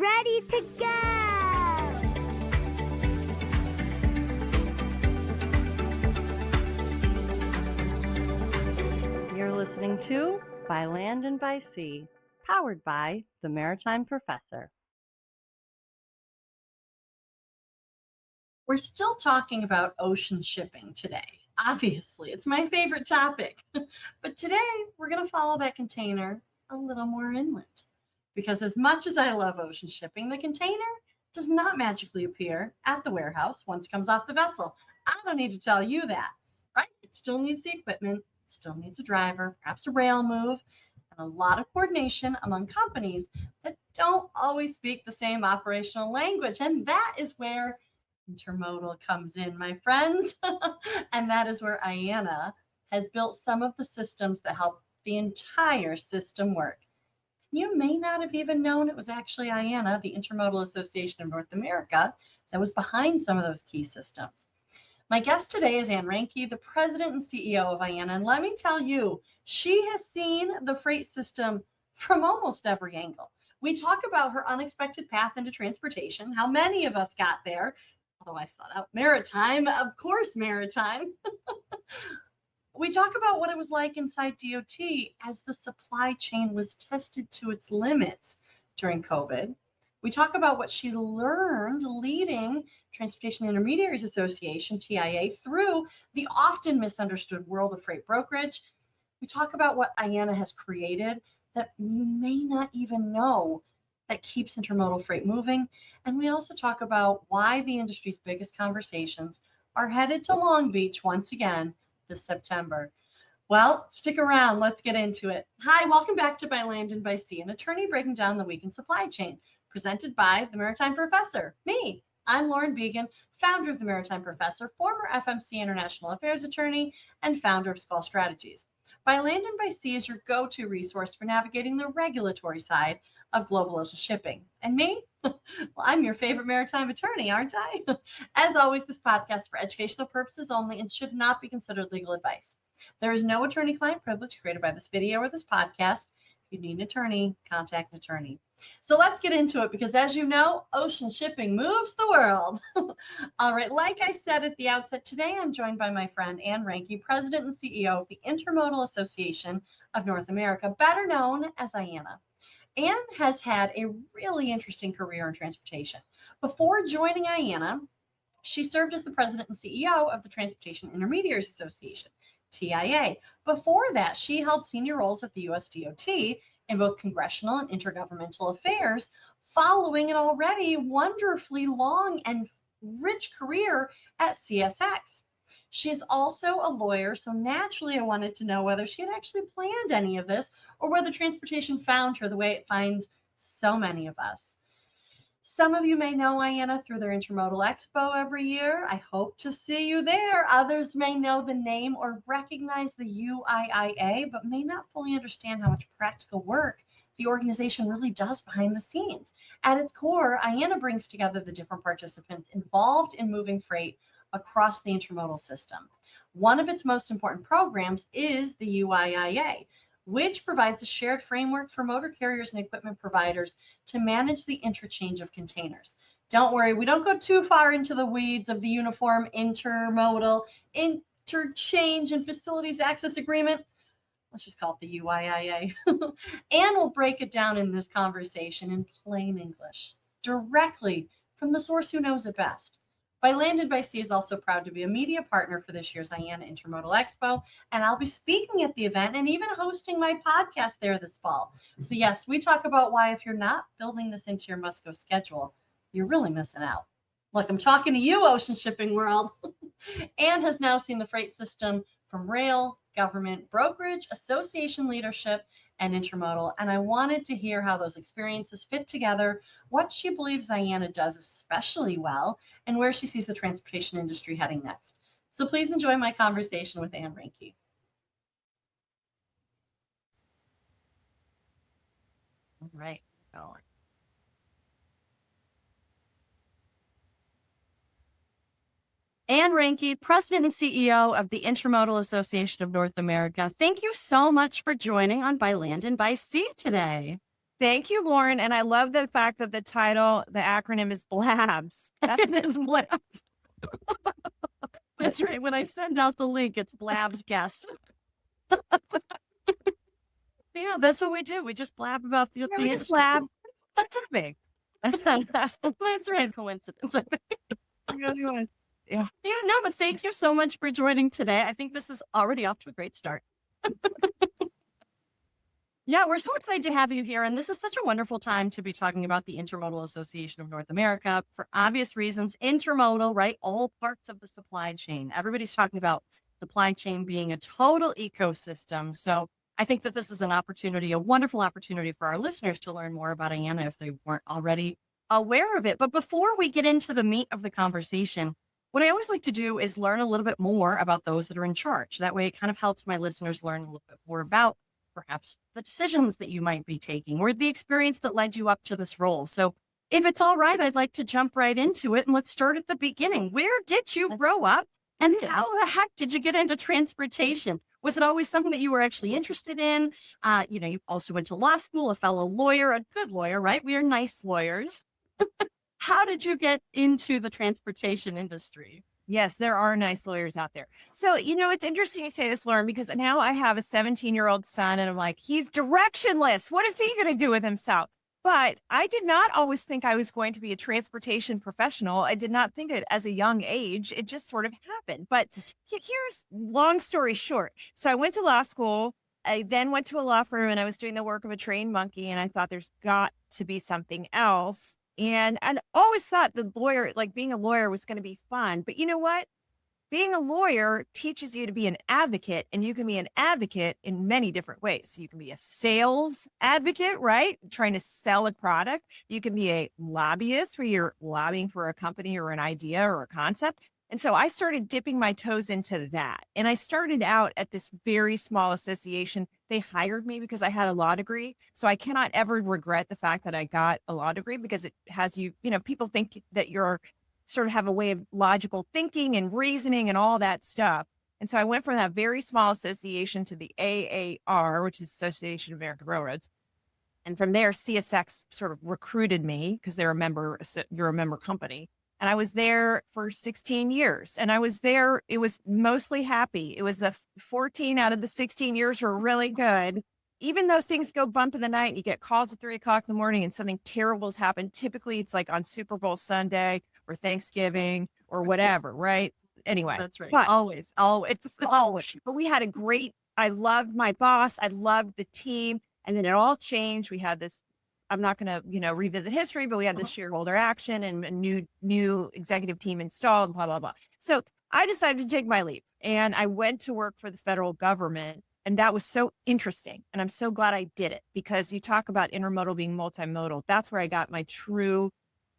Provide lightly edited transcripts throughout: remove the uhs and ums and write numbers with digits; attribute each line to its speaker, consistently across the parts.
Speaker 1: ready to go!
Speaker 2: You're listening to By Land and by Sea, powered by the Maritime Professor.
Speaker 3: We're still talking about ocean shipping today. Obviously, it's my favorite topic. But today, we're going to follow that container a little more inland. Because as much as I love ocean shipping, the container does not magically appear at the warehouse once it comes off the vessel. I don't need to tell you that, right? It still needs the equipment, still needs a driver, perhaps a rail move, and a lot of coordination among companies that don't always speak the same operational language. And that is where intermodal comes in, my friends. And that is where IANA has built some of the systems that help the entire system work. You may not have even known it was actually IANA, the Intermodal Association of North America, that was behind some of those key systems. My guest today is Reinke, the president and CEO of IANA. And let me tell you, she has seen the freight system from almost every angle. We talk about her unexpected path into transportation, how many of us got there, although I sought out maritime, of course, maritime. We talk about what it was like inside DOT as the supply chain was tested to its limits during COVID. We talk about what she learned leading Transportation Intermediaries Association, TIA, through the often misunderstood world of freight brokerage. We talk about what IANA has created that you may not even know that keeps intermodal freight moving. And we also talk about why the industry's biggest conversations are headed to Long Beach once again this September. Well, stick around. Let's get into it. Hi, welcome back to By Land and by Sea, an attorney breaking down the week in supply chain, presented by the Maritime Professor, me. I'm Lauren Began, founder of the Maritime Professor, former FMC International Affairs attorney, and founder of Skull Strategies. By Land and by Sea is your go-to resource for navigating the regulatory side of global ocean shipping. And me? Well, I'm your favorite maritime attorney, aren't I? As always, this podcast is for educational purposes only and should not be considered legal advice. There is no attorney-client privilege created by this video or this podcast. If you need an attorney, contact an attorney. So let's get into it because, as you know, ocean shipping moves the world. All right, like I said at the outset, today I'm joined by my friend Reinke, President and CEO of the Intermodal Association of North America, better known as IANA. Anne has had a really interesting career in transportation. Before joining IANA, she served as the president and CEO of the Transportation Intermediaries Association, TIA. Before that, she held senior roles at the US DOT in both congressional and intergovernmental affairs, following an already wonderfully long and rich career at CSX. She is also a lawyer, so naturally I wanted to know whether she had actually planned any of this or whether transportation found her the way it finds so many of us. Some of you may know IANA through their Intermodal Expo every year. I hope to see you there. Others may know the name or recognize the UIIA, but may not fully understand how much practical work the organization really does behind the scenes. At its core, IANA brings together the different participants involved in moving freight across the intermodal system. One of its most important programs is the UIIA, which provides a shared framework for motor carriers and equipment providers to manage the interchange of containers. Don't worry, we don't go too far into the weeds of the Uniform Intermodal Interchange and Facilities Access Agreement. Let's just call it the UIIA. And we'll break it down in this conversation in plain English, directly from the source who knows it best. By Land and by Sea is also proud to be a media partner for this year's IANA Intermodal Expo, and I'll be speaking at the event and even hosting my podcast there this fall. So yes, we talk about why if you're not building this into your must-go schedule, you're really missing out. Look, I'm talking to you, ocean shipping world. Anne has now seen the freight system from rail, government, brokerage, association leadership, and intermodal, and I wanted to hear how those experiences fit together, what she believes IANA does especially well, and where she sees the transportation industry heading next. So please enjoy my conversation with Anne Reinke. All right, going. Anne Reinke, President and CEO of the Intermodal Association of North America. Thank you so much for joining on By Land and by Sea today.
Speaker 1: Thank you, Lauren. And I love the fact that the title, the acronym is BLABS. That is BLABS. That's right. When I send out the link, it's Blab's guest. Yeah, that's what we do. We just blab about the
Speaker 2: we just
Speaker 1: industry.
Speaker 2: blab.
Speaker 1: That's big. That's right. Coincidence. Yeah. Yeah, no, but thank you so much for joining today. I think this is already off to a great start. Yeah, we're so excited to have you here. And this is such a wonderful time to be talking about the Intermodal Association of North America for obvious reasons. Intermodal, right? All parts of the supply chain. Everybody's talking about supply chain being a total ecosystem. So I think that this is an opportunity, a wonderful opportunity for our listeners to learn more about IANA if they weren't already aware of it. But before we get into the meat of the conversation, what I always like to do is learn a little bit more about those that are in charge. That way it kind of helps my listeners learn a little bit more about perhaps the decisions that you might be taking or the experience that led you up to this role. So if it's all right, I'd like to jump right into it and let's start at the beginning. Where did you grow up and how the heck did you get into transportation? Was it always something that you were actually interested in? You also went to law school, a fellow lawyer, a good lawyer, right? We are nice lawyers. How did you get into the transportation industry?
Speaker 4: Yes, there are nice lawyers out there. So, it's interesting you say this, Lauren, because now I have a 17-year-old son and I'm like, he's directionless. What is he going to do with himself? But I did not always think I was going to be a transportation professional. I did not think it as a young age. It just sort of happened. But here's long story short. So I went to law school. I then went to a law firm and I was doing the work of a trained monkey. And I thought there's got to be something else. And I always thought being a lawyer was going to be fun. But you know what? Being a lawyer teaches you to be an advocate, and you can be an advocate in many different ways. You can be a sales advocate, right? Trying to sell a product. You can be a lobbyist where you're lobbying for a company or an idea or a concept. And so I started dipping my toes into that. And I started out at this very small association. They hired me because I had a law degree. So I cannot ever regret the fact that I got a law degree because it has people think that you're sort of have a way of logical thinking and reasoning and all that stuff. And so I went from that very small association to the AAR, which is Association of American Railroads. And from there, CSX sort of recruited me because you're a member company. And I was there for 16 years and I was there. It was mostly happy. It was 14 out of the 16 years were really good. Even though things go bump in the night, you get calls at 3:00 in the morning and something terrible has happened. Typically it's like on Super Bowl Sunday or Thanksgiving or whatever, right? Anyway,
Speaker 1: That's right.
Speaker 4: But
Speaker 1: Always.
Speaker 4: But we had I loved my boss. I loved the team. And then it all changed. We had this, I'm not going to, revisit history, but we had this shareholder action and a new executive team installed, blah, blah, blah. So I decided to take my leap and I went to work for the federal government. And that was so interesting. And I'm so glad I did it because you talk about intermodal being multimodal. That's where I got my true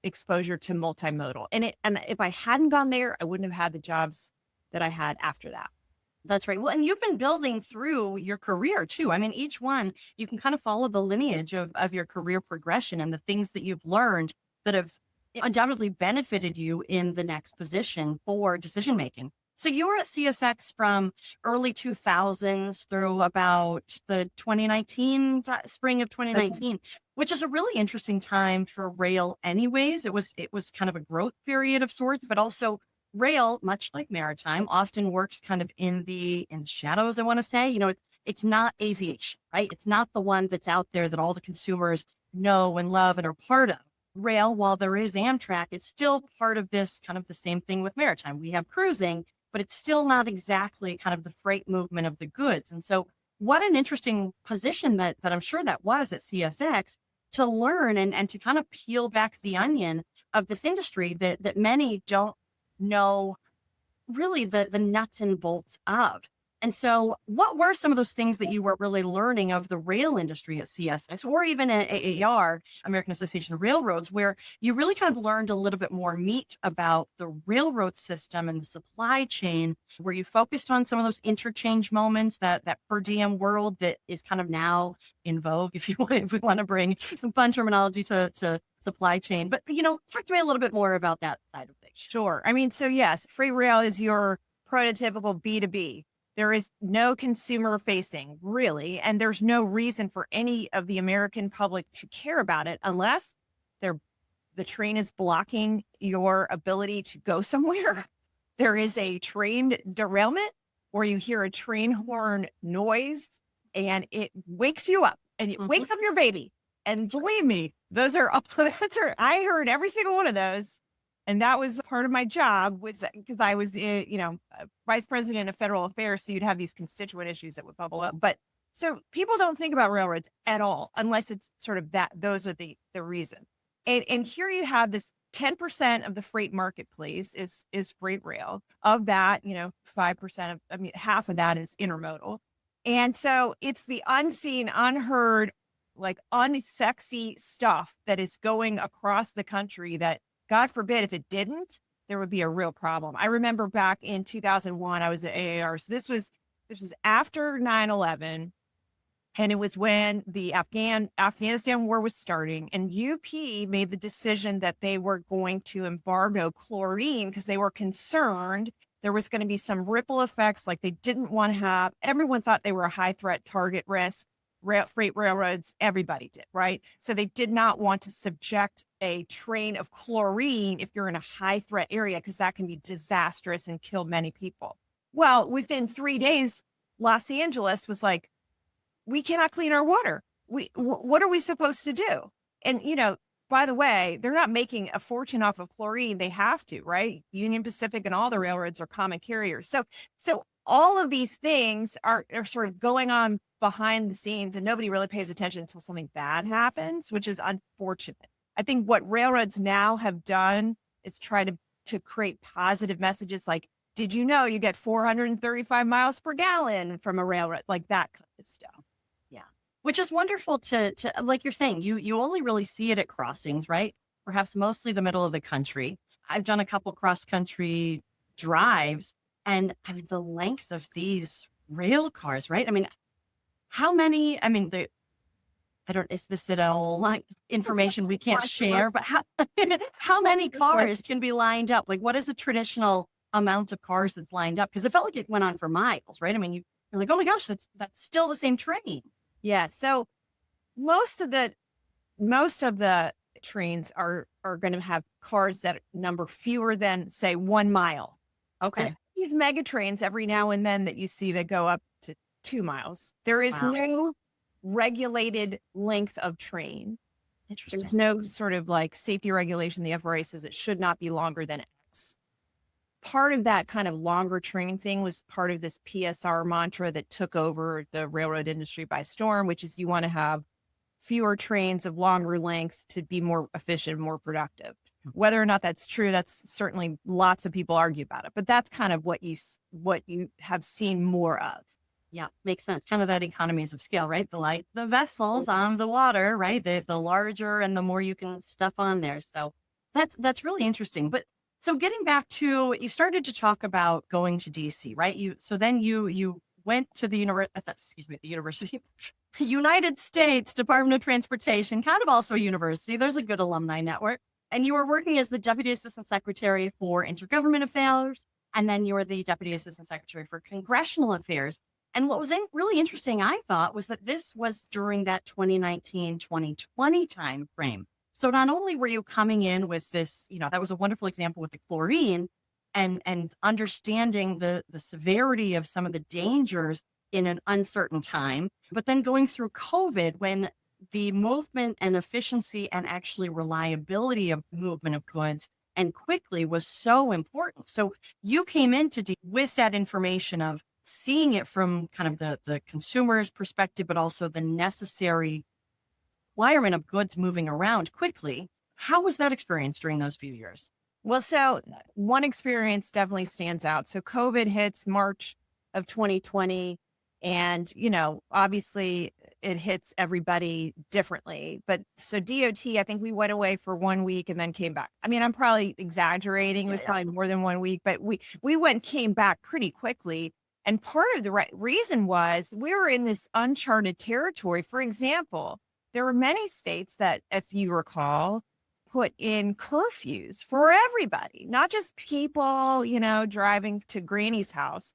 Speaker 4: exposure to multimodal. And if I hadn't gone there, I wouldn't have had the jobs that I had after that.
Speaker 1: That's right. Well, and you've been building through your career too. I mean, each one, you can kind of follow the lineage of your career progression and the things that you've learned that have undoubtedly benefited you in the next position for decision making. So you were at CSX from early 2000s through about the 2019, spring of 2019, which is a really interesting time for rail anyways. It was kind of a growth period of sorts, but also rail, much like maritime, often works kind of in shadows, I want to say. It's not aviation, right? It's not the one that's out there that all the consumers know and love and are part of. Rail, while there is Amtrak, it's still part of this kind of the same thing with maritime. We have cruising, but it's still not exactly kind of the freight movement of the goods. And so what an interesting position that I'm sure that was at CSX to learn and to kind of peel back the onion of this industry that many don't know really the nuts and bolts of. And so what were some of those things that you were really learning of the rail industry at CSX or even at AAR, American Association of Railroads, where you really kind of learned a little bit more meat about the railroad system and the supply chain, where you focused on some of those interchange moments, that per diem world that is kind of now in vogue, if we want to bring some fun terminology to supply chain. But, talk to me a little bit more about that side of things.
Speaker 4: Sure. I mean, so yes, free rail is your prototypical B2B. There is no consumer facing, really, and there's no reason for any of the American public to care about it unless the train is blocking your ability to go somewhere. There is a train derailment or you hear a train horn noise and it wakes you up and it wakes up your baby. And believe me, those are, I heard every single one of those. And that was part of my job was because I was, vice president of federal affairs. So you'd have these constituent issues that would bubble up. But so people don't think about railroads at all, unless it's sort of that, those are the reason. And here you have this 10% of the freight marketplace is freight rail. Of that, 5% half of that is intermodal. And so it's the unseen, unheard, like unsexy stuff that is going across the country that, God forbid, if it didn't, there would be a real problem. I remember back in 2001, I was at AAR. So this was after 9/11. And it was when the Afghanistan war was starting, and UP made the decision that they were going to embargo chlorine because they were concerned there was going to be some ripple effects like they didn't want to have. Everyone thought they were a high threat target risk. Freight railroads, everybody did, right? So they did not want to subject a train of chlorine if you're in a high threat area because that can be disastrous and kill many people. Well, within 3 days, Los Angeles was like, we cannot clean our water. What are we supposed to do? And, by the way, they're not making a fortune off of chlorine. They have to, right? Union Pacific and all the railroads are common carriers. So all of these things are sort of going on behind the scenes and nobody really pays attention until something bad happens, which is unfortunate. I think what railroads now have done is try to create positive messages like, did you know you get 435 miles per gallon from a railroad? Like that kind of stuff.
Speaker 1: Which is wonderful to like you're saying, you only really see it at crossings, right? Perhaps mostly the middle of the country. I've done a couple cross country drives and I mean, the lengths of these rail cars, right? I mean, how many, is this at all like information we can't share, but how many cars can be lined up? Like what is the traditional amount of cars that's lined up? Because it felt like it went on for miles, right? I mean, you're like, oh my gosh, that's still the same train.
Speaker 4: Yeah. So most of the trains are going to have cars that number fewer than, say, 1 mile.
Speaker 1: Okay.
Speaker 4: And these mega trains every now and then that you see that go up to 2 miles. There is no regulated length of train.
Speaker 1: Interesting.
Speaker 4: There's no sort of like safety regulation. The FRA says it should not be longer than X. Part of that kind of longer train thing was part of this PSR mantra that took over the railroad industry by storm, which is you want to have fewer trains of longer lengths to be more efficient, more productive. Whether or not that's true, that's certainly lots of people argue about it, but that's kind of what you have seen more of.
Speaker 1: Yeah, makes sense. Kind of that economies of scale, right? The vessels on the water, right? The larger and the more you can stuff on there. So that's really interesting. But so getting back to, you started to talk about going to DC, right? Then you went to the university, United States Department of Transportation, kind of also a university. There's a good alumni network. And you were working as the Deputy Assistant Secretary for Intergovernment Affairs. And then you were the Deputy Assistant Secretary for Congressional Affairs. And what was really interesting, I thought, was that this was during that 2019-2020 time frame. So not only were you coming in with this, that was a wonderful example with the chlorine and understanding the severity of some of the dangers in an uncertain time, but then going through COVID when the movement and efficiency and actually reliability of movement of goods and quickly was so important. So you came into with that information of seeing it from kind of the consumer's perspective, but also the necessary requirement of goods moving around quickly. How was that experience during those few years?
Speaker 4: Well, so one experience definitely stands out. So COVID hits March of 2020. And, obviously it hits everybody differently. But so DOT, I think we went away for 1 week and then came back. I mean, I'm probably exaggerating. It was probably more than 1 week, but we came back pretty quickly. And part of the reason was we were in this uncharted territory. For example, there were many states that, if you recall, put in curfews for everybody, not just people, driving to granny's house,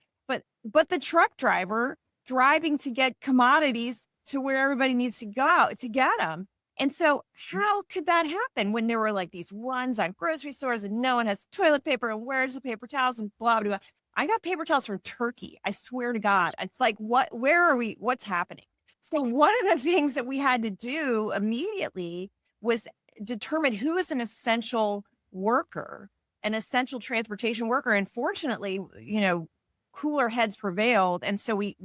Speaker 4: but the truck driver driving to get commodities to where everybody needs to go to get them. And so how could that happen when there were like these runs on grocery stores and no one has toilet paper and where's the paper towels and blah, blah, blah. I got paper towels from Turkey. I swear to God. It's like, where are we? What's happening? So one of the things that we had to do immediately was determine who is an essential worker, an essential transportation worker. And fortunately, cooler heads prevailed. And so we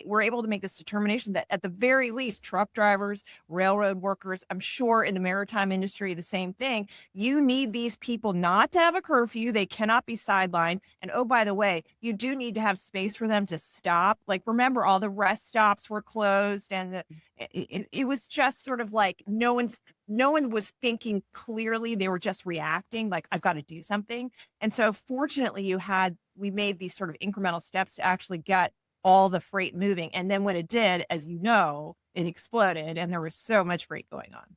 Speaker 4: were able to make this determination that at the very least, truck drivers, railroad workers, I'm sure in the maritime industry, the same thing. You need these people not to have a curfew. They cannot be sidelined. And oh, by the way, you do need to have space for them to stop. Like, remember, all the rest stops were closed and it was just sort of like no one was thinking clearly. They were just reacting like, I've got to do something. And so fortunately we made these sort of incremental steps to actually get all the freight moving. And then when it did, as you know, it exploded and there was so much freight going on.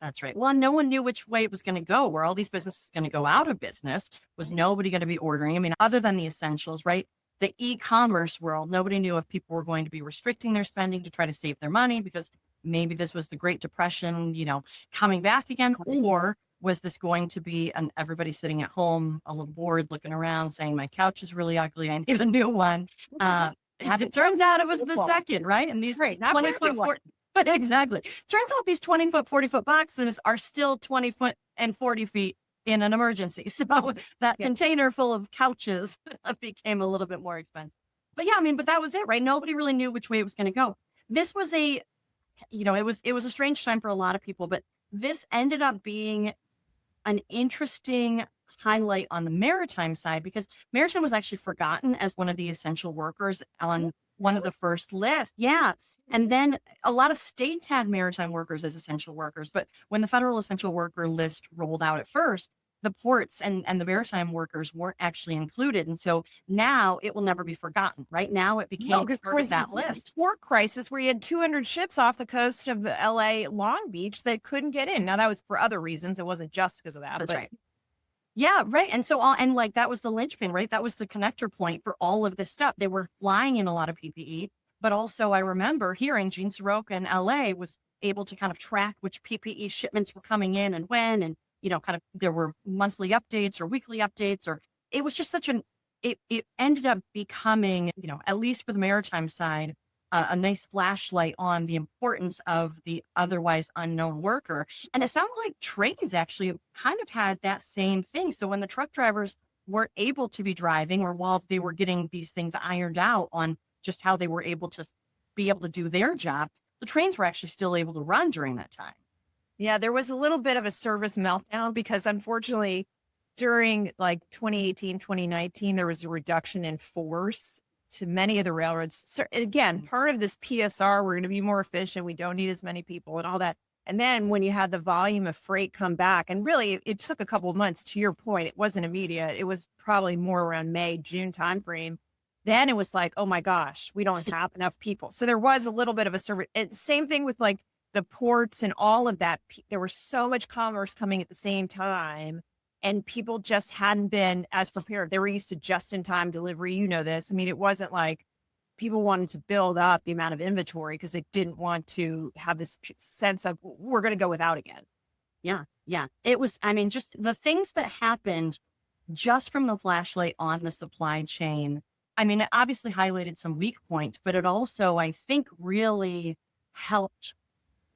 Speaker 1: That's right. Well, no one knew which way it was going to go, where all these businesses going to go out of business. Was nobody going to be ordering? I mean, other than the essentials, right? The e-commerce world, nobody knew if people were going to be restricting their spending to try to save their money because maybe this was the Great Depression, coming back again, or was this going to be everybody sitting at home, a little bored, looking around, saying, my couch is really ugly, I need a new one. It turns out it was the second, right? And these 20-foot, but exactly. Turns out these 20-foot, 40-foot boxes are still 20 foot and 40 feet in an emergency. So that container full of couches became a little bit more expensive. But yeah, but that was it, right? Nobody really knew which way it was going to go. This was it was a strange time for a lot of people, but this ended up being an interesting highlight on the maritime side because maritime was actually forgotten as one of the essential workers on one of the first lists. Yeah. And then a lot of states had maritime workers as essential workers. But when the federal essential worker list rolled out at first, the ports and the maritime workers weren't actually included. And so now it will never be forgotten. Right now it became part of that list.
Speaker 4: Port crisis where you had 200 ships off the coast of LA Long Beach that couldn't get in. Now that was for other reasons. It wasn't just because of that.
Speaker 1: That's right. Yeah, right. And so that was the linchpin, right? That was the connector point for all of this stuff. They were flying in a lot of PPE, but also I remember hearing Gene Soroka in LA was able to kind of track which PPE shipments were coming in and when, and there were monthly updates or weekly updates, or it was just it ended up becoming, at least for the maritime side, a nice flashlight on the importance of the otherwise unknown worker. And it sounded like trains actually kind of had that same thing. So when the truck drivers weren't able to be driving, or while they were getting these things ironed out on just how they were able to do their job, the trains were actually still able to run during that time.
Speaker 4: Yeah, there was a little bit of a service meltdown because unfortunately during like 2018, 2019, there was a reduction in force to many of the railroads. So again, part of this PSR, we're going to be more efficient. We don't need as many people and all that. And then when you had the volume of freight come back, and really it took a couple of months, to your point, it wasn't immediate. It was probably more around May, June timeframe. Then it was like, oh my gosh, we don't have enough people. So there was a little bit of a service. Same thing with like the ports and all of that. There was so much commerce coming at the same time, and people just hadn't been as prepared. They were used to just-in-time delivery. You know this. It wasn't like people wanted to build up the amount of inventory because they didn't want to have this sense of we're going to go without again.
Speaker 1: Yeah. It was, just the things that happened just from the flashlight on the supply chain. It obviously highlighted some weak points, but it also, I think, really helped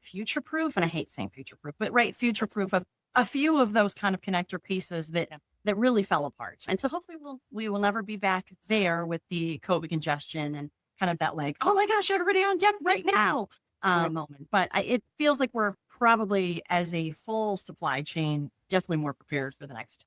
Speaker 1: future-proof, and I hate saying future-proof, but right, future-proof of a few of those kind of connector pieces that really fell apart. And so hopefully we will never be back there with the COVID congestion and kind of that like, oh my gosh, everybody on deck right now moment. But it feels like we're probably, as a full supply chain, definitely more prepared for the next.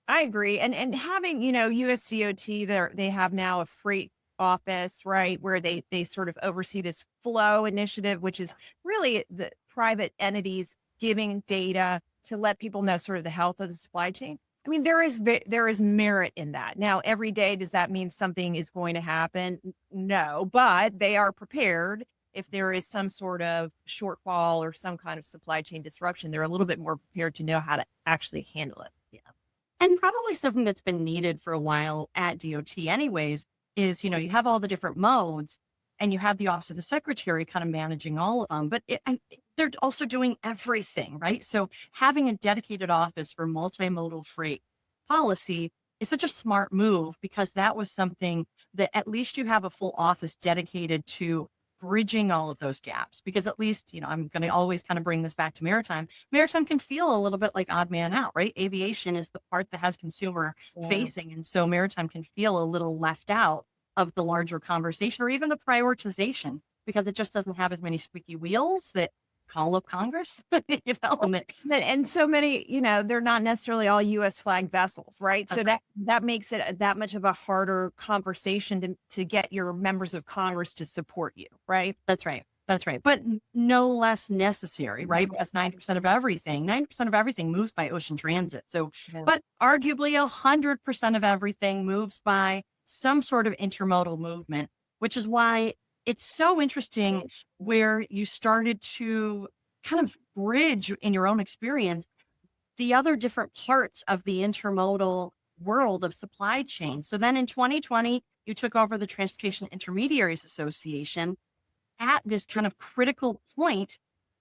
Speaker 4: I agree. And having, USDOT, they have now a freight office, right, where they sort of oversee this flow initiative, which is really the private entities giving data to let people know sort of the health of the supply chain. There is merit in that. Now, every day, does that mean something is going to happen? No, but they are prepared. If there is some sort of shortfall or some kind of supply chain disruption, they're a little bit more prepared to know how to actually handle it.
Speaker 1: Yeah. And probably something that's been needed for a while at DOT anyways, is, you have all the different modes and you have the office of the secretary kind of managing all of them, but they're also doing everything, right? So having a dedicated office for multimodal freight policy is such a smart move, because that was something that at least you have a full office dedicated to bridging all of those gaps. Because at least, I'm going to always kind of bring this back to maritime. Maritime can feel a little bit like odd man out, right? Aviation is the part that has consumer facing. And so maritime can feel a little left out of the larger conversation, or even the prioritization, because it just doesn't have as many squeaky wheels that call up Congress.
Speaker 4: And so many, they're not necessarily all U.S. flag vessels, right?
Speaker 1: That's
Speaker 4: so that makes it that much of a harder conversation to get your members of Congress to support you, right?
Speaker 1: That's right. That's right. But no less necessary, right? Because 90% of everything moves by ocean transit. So, but arguably 100% of everything moves by some sort of intermodal movement, which is why it's so interesting where you started to kind of bridge in your own experience the other different parts of the intermodal world of supply chain. So then in 2020, you took over the Transportation Intermediaries Association at this kind of critical point.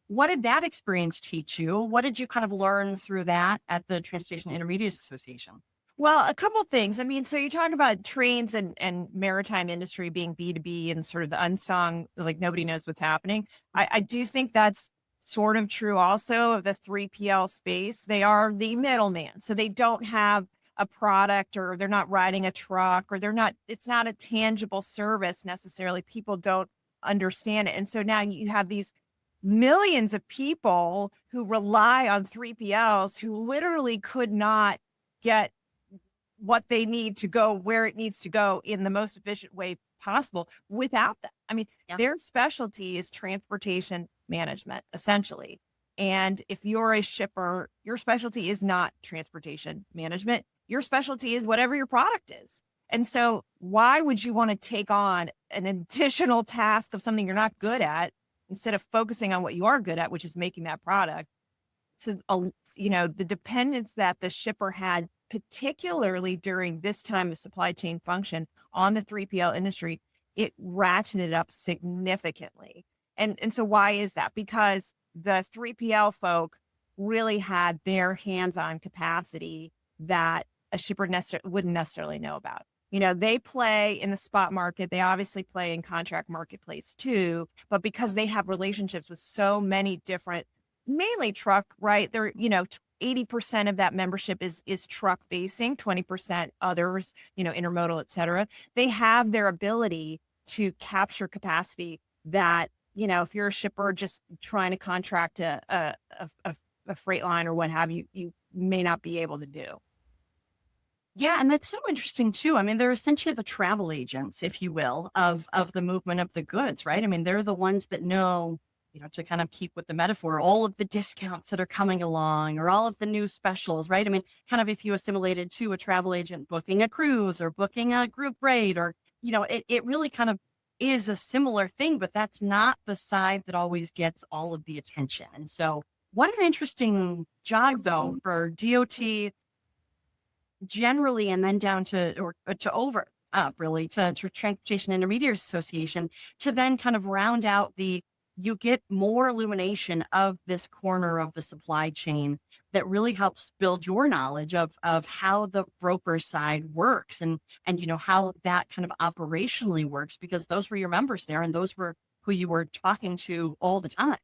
Speaker 1: What did that experience teach you? What did you kind of learn through that at the Transportation Intermediaries Association?
Speaker 4: Well, a couple things. I mean, so you're talking about trains and maritime industry being B2B and sort of the unsung, like nobody knows what's happening. I do think that's sort of true also of the 3PL space. They are the middleman. So they don't have a product, or they're not riding a truck, or it's not a tangible service necessarily. People don't understand it. And so now you have these millions of people who rely on 3PLs who literally could not get what they need to go where it needs to go in the most efficient way possible without them. I mean, their specialty is transportation management, essentially. And if you're a shipper, your specialty is not transportation management. Your specialty is whatever your product is. And so why would you want to take on an additional task of something you're not good at instead of focusing on what you are good at, which is making that product? So, the dependence that the shipper had, particularly during this time of supply chain function on the 3PL industry, it ratcheted up significantly. And so why is that? Because the 3PL folk really had their hands-on capacity that a shipper wouldn't necessarily know about. They play in the spot market. They obviously play in contract marketplace too, but because they have relationships with so many different, mainly truck, right? They're, 80% of that membership is truck facing, 20% others, intermodal, et cetera. They have their ability to capture capacity that, if you're a shipper just trying to contract a freight line or what have you, you may not be able to do.
Speaker 1: Yeah, and that's so interesting too. I mean, they're essentially the travel agents, if you will, of the movement of the goods, right? I mean, they're the ones that know, to kind of keep with the metaphor, all of the discounts that are coming along, or all of the new specials, right? I mean, kind of if you assimilated to a travel agent booking a cruise or booking a group rate, or, it really kind of is a similar thing, but that's not the side that always gets all of the attention. And so what an interesting job though for DOT generally, and then down to Transportation Intermediaries Association, to then kind of round out you get more illumination of this corner of the supply chain that really helps build your knowledge of how the broker side works and how that kind of operationally works, because those were your members there and those were who you were talking to all the time.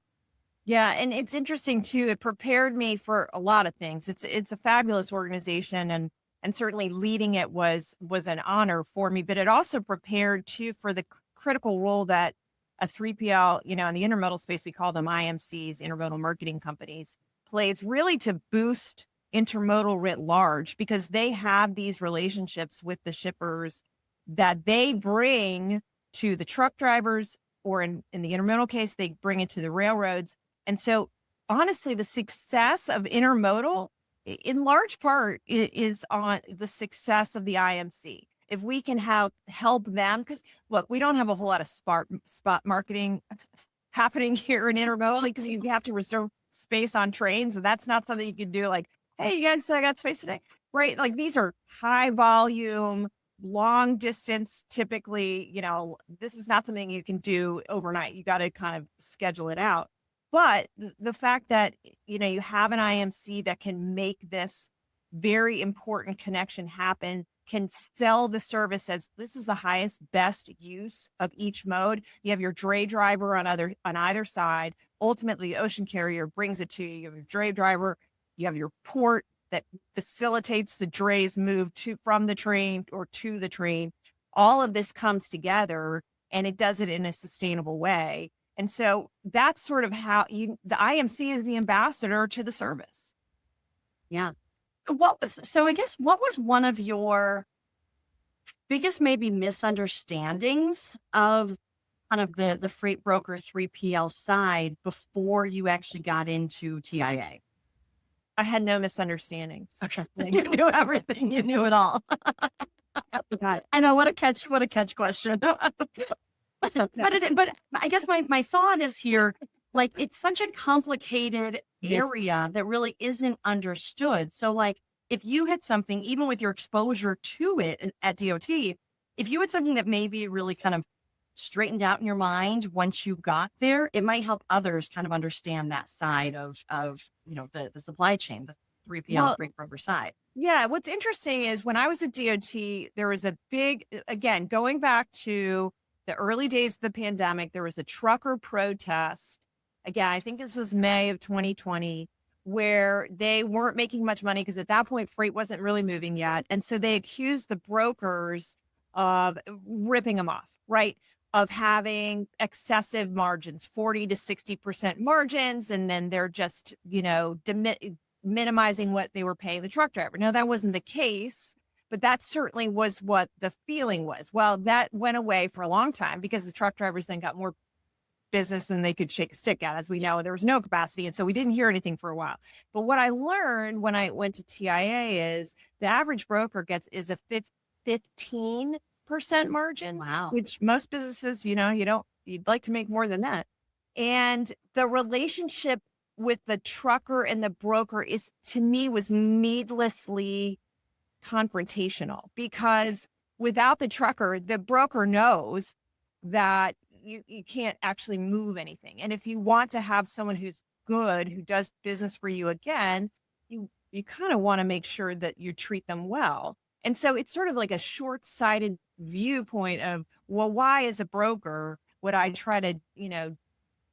Speaker 4: Yeah, and it's interesting too. It prepared me for a lot of things. It's a fabulous organization, and certainly leading it was an honor for me, but it also prepared too for the critical role that a 3PL, in the intermodal space, we call them IMCs, intermodal marketing companies, plays really to boost intermodal writ large, because they have these relationships with the shippers that they bring to the truck drivers, or in the intermodal case, they bring it to the railroads. And so honestly, the success of intermodal in large part is on the success of the IMC. If we can help them, because look, we don't have a whole lot of spot marketing happening here in intermodal, because you have to reserve space on trains, and that's not something you can do like, hey, you guys, I got space today, right? Like, these are high volume, long distance, typically, this is not something you can do overnight. You got to kind of schedule it out. But the fact that, you have an IMC that can make this very important connection happen, can sell the service as this is the highest, best use of each mode. You have your dray driver on either side. Ultimately, the ocean carrier brings it to you. You have your dray driver, you have your port that facilitates the drays move from the train or to the train. All of this comes together, and it does it in a sustainable way. And so that's sort of how the IMC is the ambassador to the service.
Speaker 1: Yeah. So I guess what was one of your biggest maybe misunderstandings of kind of the freight broker 3PL side before you actually got into TIA?
Speaker 4: I had no misunderstandings.
Speaker 1: Okay. You knew everything. You knew it all. I know, what a catch question. But I guess my thought is here, like, it's such a complicated area that really isn't understood. So like, if you had something, even with your exposure to it at DOT, if you had something that maybe really kind of straightened out in your mind once you got there, it might help others kind of understand that side of the supply chain, the 3PL freight broker side.
Speaker 4: Yeah. What's interesting is when I was at DOT, there was a big, again, going back to the early days of the pandemic, there was a trucker protest. Again, I think this was May of 2020, where they weren't making much money because at that point, freight wasn't really moving yet. And so they accused the brokers of ripping them off, right? Of having excessive margins, 40 to 60% margins. And then they're just, minimizing what they were paying the truck driver. Now, that wasn't the case, but that certainly was what the feeling was. Well, that went away for a long time because the truck drivers then got more business than they could shake a stick at. As we know, there was no capacity. And so we didn't hear anything for a while. But what I learned when I went to TIA is the average broker is a 15% margin.
Speaker 1: Wow.
Speaker 4: Which most businesses, you'd like to make more than that. And the relationship with the trucker and the broker to me was needlessly confrontational, because without the trucker, the broker knows that you can't actually move anything. And if you want to have someone who's good, who does business for you again, you kind of want to make sure that you treat them well. And so it's sort of like a short-sighted viewpoint of, well, why as a broker would I try to,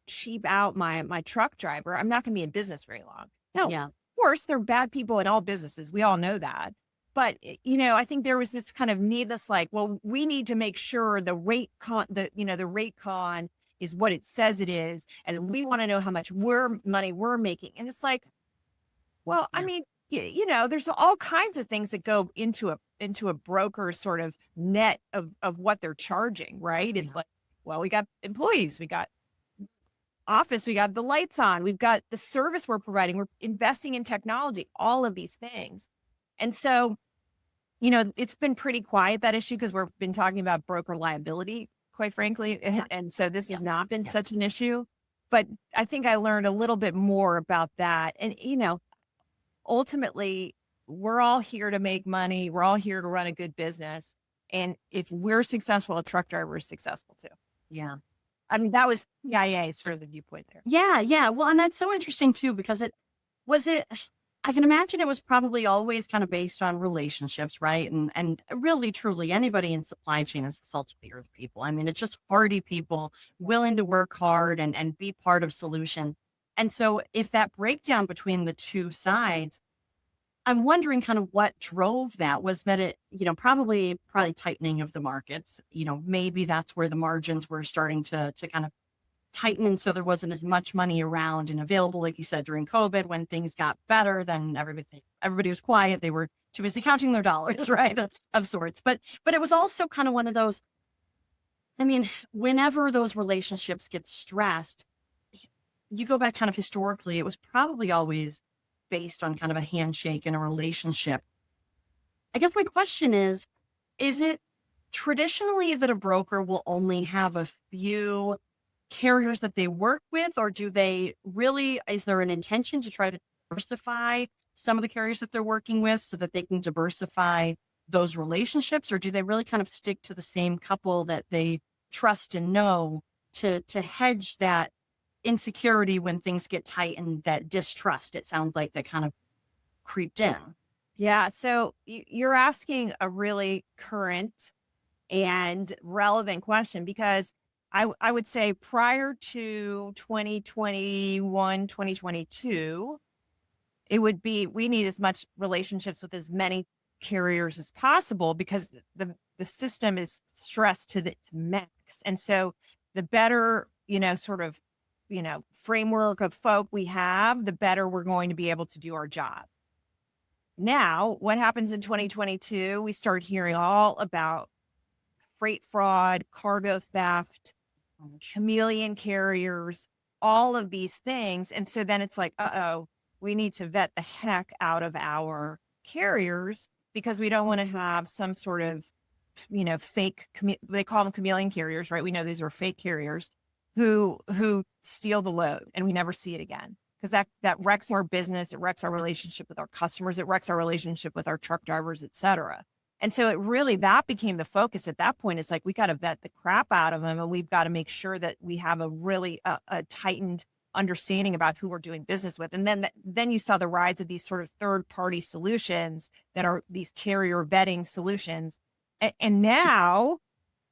Speaker 4: cheap out my truck driver? I'm not going to be in business very long. No,
Speaker 1: Yeah.
Speaker 4: Of course, there are bad people in all businesses. We all know that. But, I think there was this kind of needless, like, well, we need to make sure the rate con is what it says it is. And we want to know how much money we're making. And it's like, well, I mean, there's all kinds of things that go into a broker's sort of net of what they're charging, right? It's like, well, we got employees, we got office, we got the lights on, we've got the service we're providing, we're investing in technology, all of these things. And so, it's been pretty quiet, that issue, because we've been talking about broker liability, quite frankly. And so this has not been such an issue. But I think I learned a little bit more about that. And, ultimately, we're all here to make money. We're all here to run a good business. And if we're successful, a truck driver is successful too.
Speaker 1: Yeah.
Speaker 4: I mean, that was TIA's sort of the viewpoint there.
Speaker 1: Yeah. Well, and that's so interesting too, because I can imagine it was probably always kind of based on relationships, right? And really, truly, anybody in supply chain is the salt of the earth people. I mean, it's just hardy people willing to work hard and be part of solution. And so if that breakdown between the two sides, I'm wondering kind of what drove that. Was that it, probably tightening of the markets, maybe that's where the margins were starting to kind of tighten. And so there wasn't as much money around and available, like you said, during COVID, when things got better, then everybody was quiet. They were too busy counting their dollars, right? Of sorts. But it was also kind of one of those, I mean, whenever those relationships get stressed, you go back kind of historically, it was probably always based on kind of a handshake and a relationship. I guess my question is it traditionally that a broker will only have a few carriers that they work with, or do they really, is there an intention to try to diversify some of the carriers that they're working with so that they can diversify those relationships, or do they really kind of stick to the same couple that they trust and know to hedge that insecurity when things get tight, and that distrust, it sounds like, that kind of creeped in?
Speaker 4: Yeah. So you're asking a really current and relevant question, because I would say prior to 2021, 2022, it would be, we need as much relationships with as many carriers as possible, because the system is stressed to its max. And so the better, sort of, framework of folk we have, the better we're going to be able to do our job. Now, what happens in 2022? We start hearing all about freight fraud, cargo theft, chameleon carriers, all of these things. And so then it's like, we need to vet the heck out of our carriers, because we don't want to have some sort of, fake, they call them chameleon carriers, right? We know these are fake carriers who steal the load, and we never see it again, because that wrecks our business. It wrecks our relationship with our customers. It wrecks our relationship with our truck drivers, et cetera. And so that became the focus at that point. It's like, we got to vet the crap out of them, and we've got to make sure that we have a really a tightened understanding about who we're doing business with. And then you saw the rise of these sort of third-party solutions that are these carrier vetting solutions. And now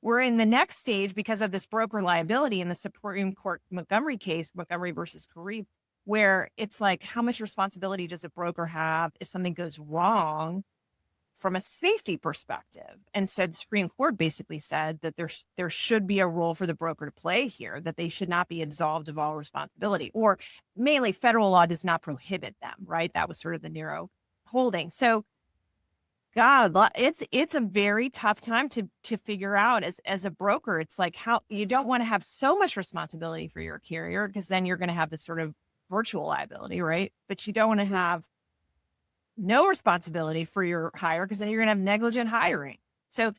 Speaker 4: we're in the next stage because of this broker liability in the Supreme Court Montgomery case, Montgomery versus Carib, where it's like, how much responsibility does a broker have if something goes wrong from a safety perspective? And so the Supreme Court basically said that there should be a role for the broker to play here, that they should not be absolved of all responsibility, or mainly federal law does not prohibit them, right? That was sort of the narrow holding. So God, it's a very tough time to figure out as a broker. It's like, how you don't want to have so much responsibility for your carrier, because then you're going to have this sort of virtual liability, right? But you don't want to have no responsibility for your hire, because then you're going to have negligent hiring. So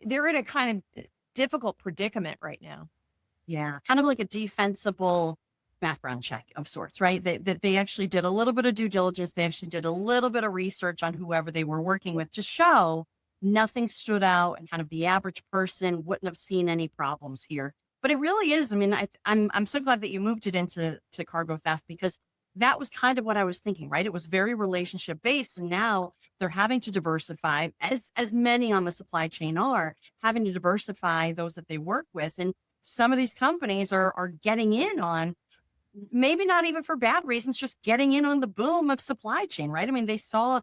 Speaker 4: they're in a kind of difficult predicament right now.
Speaker 1: Yeah, kind of like a defensible background check of sorts, right? That they actually did a little bit of due diligence. They actually did a little bit of research on whoever they were working with to show nothing stood out, and kind of the average person wouldn't have seen any problems here. But it really is. I mean, I'm so glad that you moved it into cargo theft, because that was kind of what I was thinking, right? It was very relationship based. And now they're having to diversify, as many on the supply chain are having to diversify those that they work with. And some of these companies are getting in on, maybe not even for bad reasons, just getting in on the boom of supply chain, right? I mean, they saw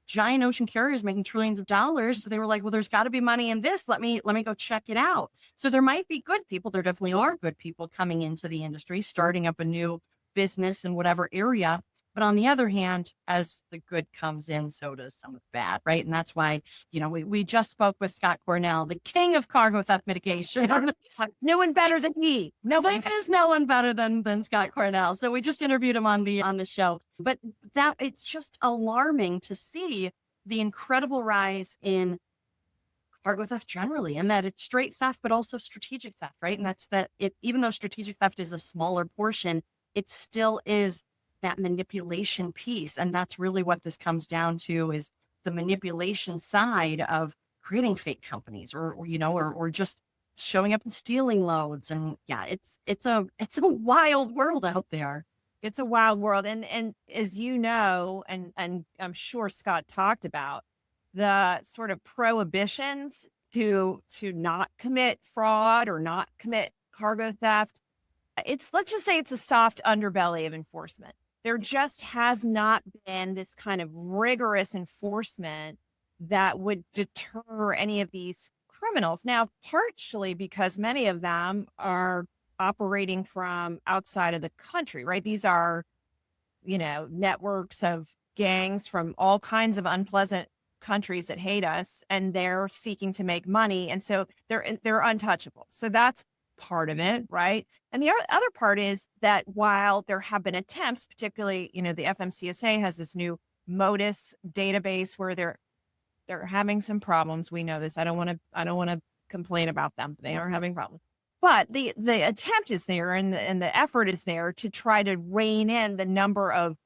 Speaker 1: giant ocean carriers making trillions of dollars. So they were like, well, there's got to be money in this. Let me go check it out. So there might be good people. There definitely are good people coming into the industry, starting up a new business in whatever area. But on the other hand, as the good comes in, so does some of the bad, right? And that's why, we just spoke with Scott Cornell, the king of cargo theft mitigation.
Speaker 4: No one better than he.
Speaker 1: There is no one better than Scott Cornell. So we just interviewed him on the show. But that it's just alarming to see the incredible rise in cargo theft generally, and that it's straight theft, but also strategic theft, right? And that's that even though strategic theft is a smaller portion, it still is that manipulation piece. And that's really what this comes down to, is the manipulation side of creating fake companies, or just showing up and stealing loads. And yeah, it's a wild world out there.
Speaker 4: It's a wild world. And as you know, and I'm sure Scott talked about, the sort of prohibitions to not commit fraud or not commit cargo theft. Let's just say it's a soft underbelly of enforcement. There just has not been this kind of rigorous enforcement that would deter any of these criminals. Now, partially because many of them are operating from outside of the country, right? These are, networks of gangs from all kinds of unpleasant countries that hate us, and they're seeking to make money. And so they're untouchable. So that's part of it, right? And the other part is that while there have been attempts, particularly, the FMCSA has this new Modus database where they're having some problems. We know this. I don't want to complain about them. They are having problems. But the attempt is there, and the effort is there to try to rein in the number of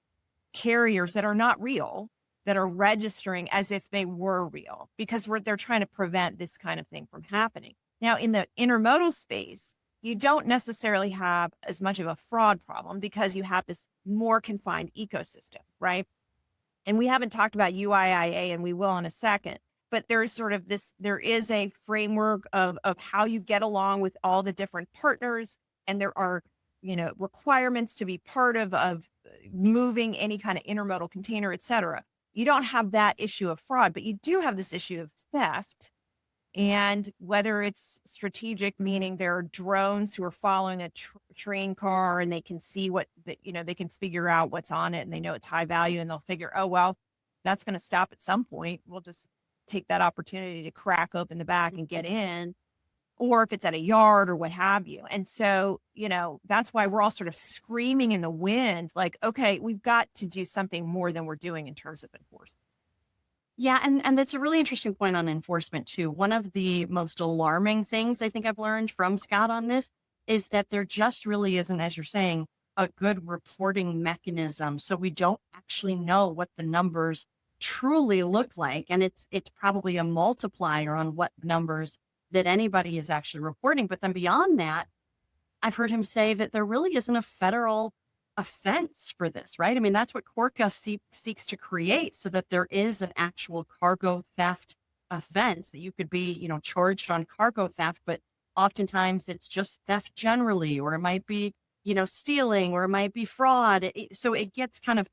Speaker 4: carriers that are not real, that are registering as if they were real because they're trying to prevent this kind of thing from happening. Now, in the intermodal space, you don't necessarily have as much of a fraud problem because you have this more confined ecosystem, right? And we haven't talked about UIIA, and we will in a second, but there's sort of there is a framework of how you get along with all the different partners. And there are, requirements to be part of moving any kind of intermodal container, et cetera. You don't have that issue of fraud, but you do have this issue of theft. And whether it's strategic, meaning there are drones who are following a train car and they can see they can figure out what's on it and they know it's high value and they'll figure, oh, well, that's going to stop at some point. We'll just take that opportunity to crack open the back and get in, or if it's at a yard or what have you. And so, that's why we're all sort of screaming in the wind, like, okay, we've got to do something more than we're doing in terms of enforcement.
Speaker 1: Yeah, and that's a really interesting point on enforcement too. One of the most alarming things I think I've learned from Scott on this is that there just really isn't, as you're saying, a good reporting mechanism. So we don't actually know what the numbers truly look like. And it's probably a multiplier on what numbers that anybody is actually reporting. But then beyond that, I've heard him say that there really isn't a federal offense for this, right? I mean, that's what Corca seeks to create, so that there is an actual cargo theft offense that you could be, charged on cargo theft, but oftentimes it's just theft generally, or it might be, stealing, or it might be fraud. So it gets kind of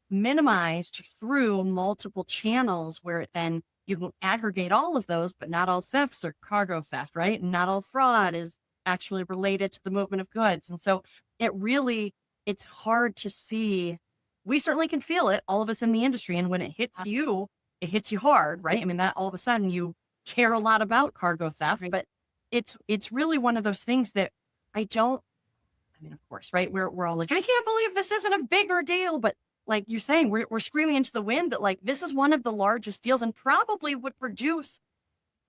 Speaker 1: minimized through multiple channels where then you can aggregate all of those, but not all thefts are cargo theft, right? And not all fraud is actually related to the movement of goods. And so it's hard to see. We certainly can feel it, all of us in the industry. And when it hits you hard, right? I mean, that all of a sudden you care a lot about cargo theft, but it's really one of those things that of course, right? We're all like, I can't believe this isn't a bigger deal. But like you're saying, we're screaming into the wind that like, this is one of the largest deals and probably would produce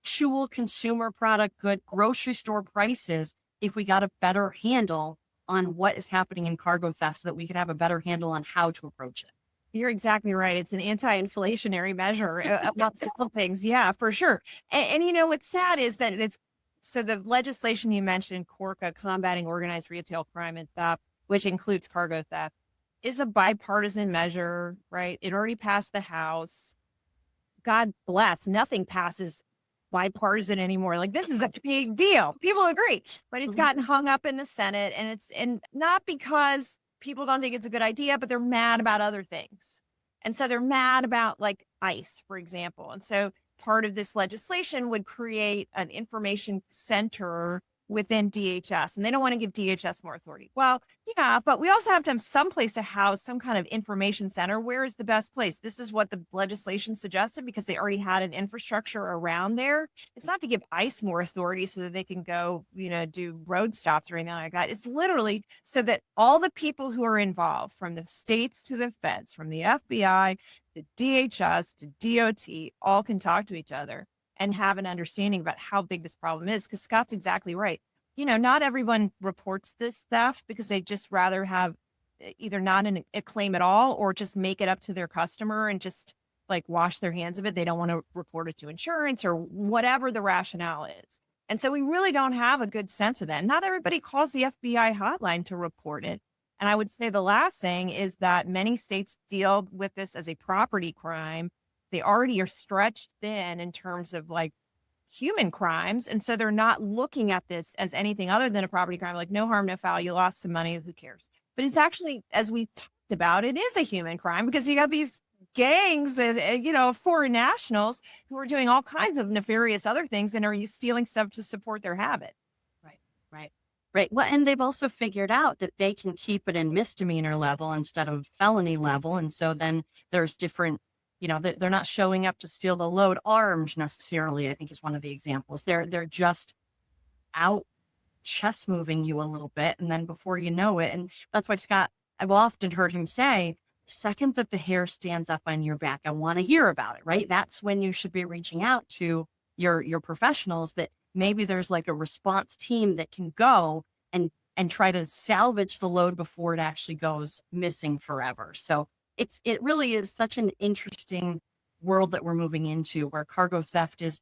Speaker 1: actual consumer product good grocery store prices if we got a better handle on what is happening in cargo theft, so that we could have a better handle on how to approach it.
Speaker 4: You're exactly right. It's an anti-inflationary measure about simple things. Yeah, for sure. And what's sad is that so the legislation you mentioned, Corca, Combating Organized Retail Crime and Theft, which includes cargo theft, is a bipartisan measure, right? It already passed the House. God bless, nothing passes bipartisan anymore. Like, this is a big deal. People agree, but it's gotten hung up in the Senate, and not because people don't think it's a good idea, but they're mad about other things. And so they're mad about like ICE, for example. And so part of this legislation would create an information center within DHS, and they don't want to give DHS more authority. Well, yeah, but we also have to have some place to house some kind of information center. Where is the best place? This is what the legislation suggested because they already had an infrastructure around there. It's not to give ICE more authority so that they can go, do road stops or anything like that. It's literally so that all the people who are involved, from the states to the feds, from the FBI to DHS to DOT, all can talk to each other and have an understanding about how big this problem is. Because Scott's exactly right. Not everyone reports this theft because they just rather have either not a claim at all, or just make it up to their customer and just like wash their hands of it. They don't want to report it to insurance or whatever the rationale is. And so we really don't have a good sense of that. Not everybody calls the FBI hotline to report it. And I would say the last thing is that many states deal with this as a property crime. They already are stretched thin in terms of like human crimes. And so they're not looking at this as anything other than a property crime, like no harm, no foul. You lost some money. Who cares? But it's actually, as we talked about, it is a human crime because you got these gangs and, foreign nationals who are doing all kinds of nefarious other things and are stealing stuff to support their habit.
Speaker 1: Right. Well, and they've also figured out that they can keep it in misdemeanor level instead of felony level. And so then there's different, they're not showing up to steal the load armed necessarily, I think is one of the examples. They're just out chest moving you a little bit. And then before you know it, and that's why Scott, I've often heard him say, second that the hair stands up on your back, I want to hear about it, right? That's when you should be reaching out to your professionals, that maybe there's like a response team that can go and try to salvage the load before it actually goes missing forever. So it really is such an interesting world that we're moving into, where cargo theft is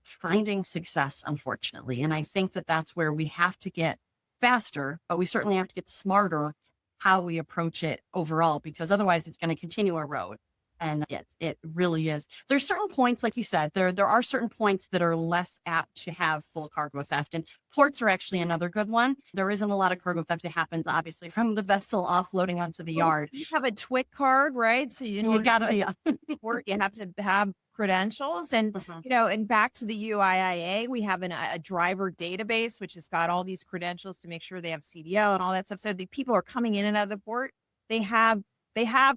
Speaker 1: finding success, unfortunately. And I think that that's where we have to get faster, but we certainly have to get smarter how we approach it overall, because otherwise it's going to continue our road. And it really is. There's certain points, like you said, there are certain points that are less apt to have full cargo theft. And ports are actually another good one. There isn't a lot of cargo theft that happens, obviously, from the vessel offloading onto the yard.
Speaker 4: You have a TWIC card, right? So
Speaker 1: You gotta, yeah.
Speaker 4: you have to have credentials, and
Speaker 1: Mhm.
Speaker 4: and back to the UIIA, we have a driver database which has got all these credentials to make sure they have CDL and all that stuff. So the people are coming in and out of the port, they have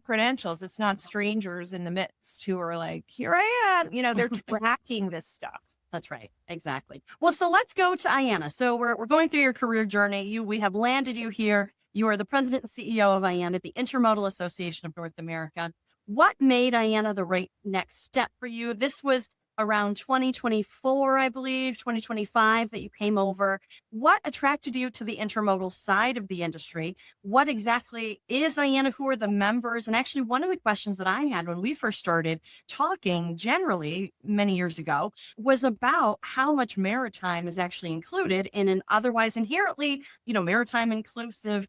Speaker 4: credentials. It's not strangers in the midst who are like, here I am. They're tracking this stuff.
Speaker 1: That's right. Exactly. Well, so let's go to Ayanna. So we're going through your career journey. We have landed you here. You are the president and CEO of Ayanna, the Intermodal Association of North America. What made Ayanna the right next step for you? This was around 2024, I believe, 2025 that you came over. What attracted you to the intermodal side of the industry? What exactly is Ayanna? Who are the members? And actually, one of the questions that I had when we first started talking generally many years ago was about how much maritime is actually included in an otherwise inherently, maritime inclusive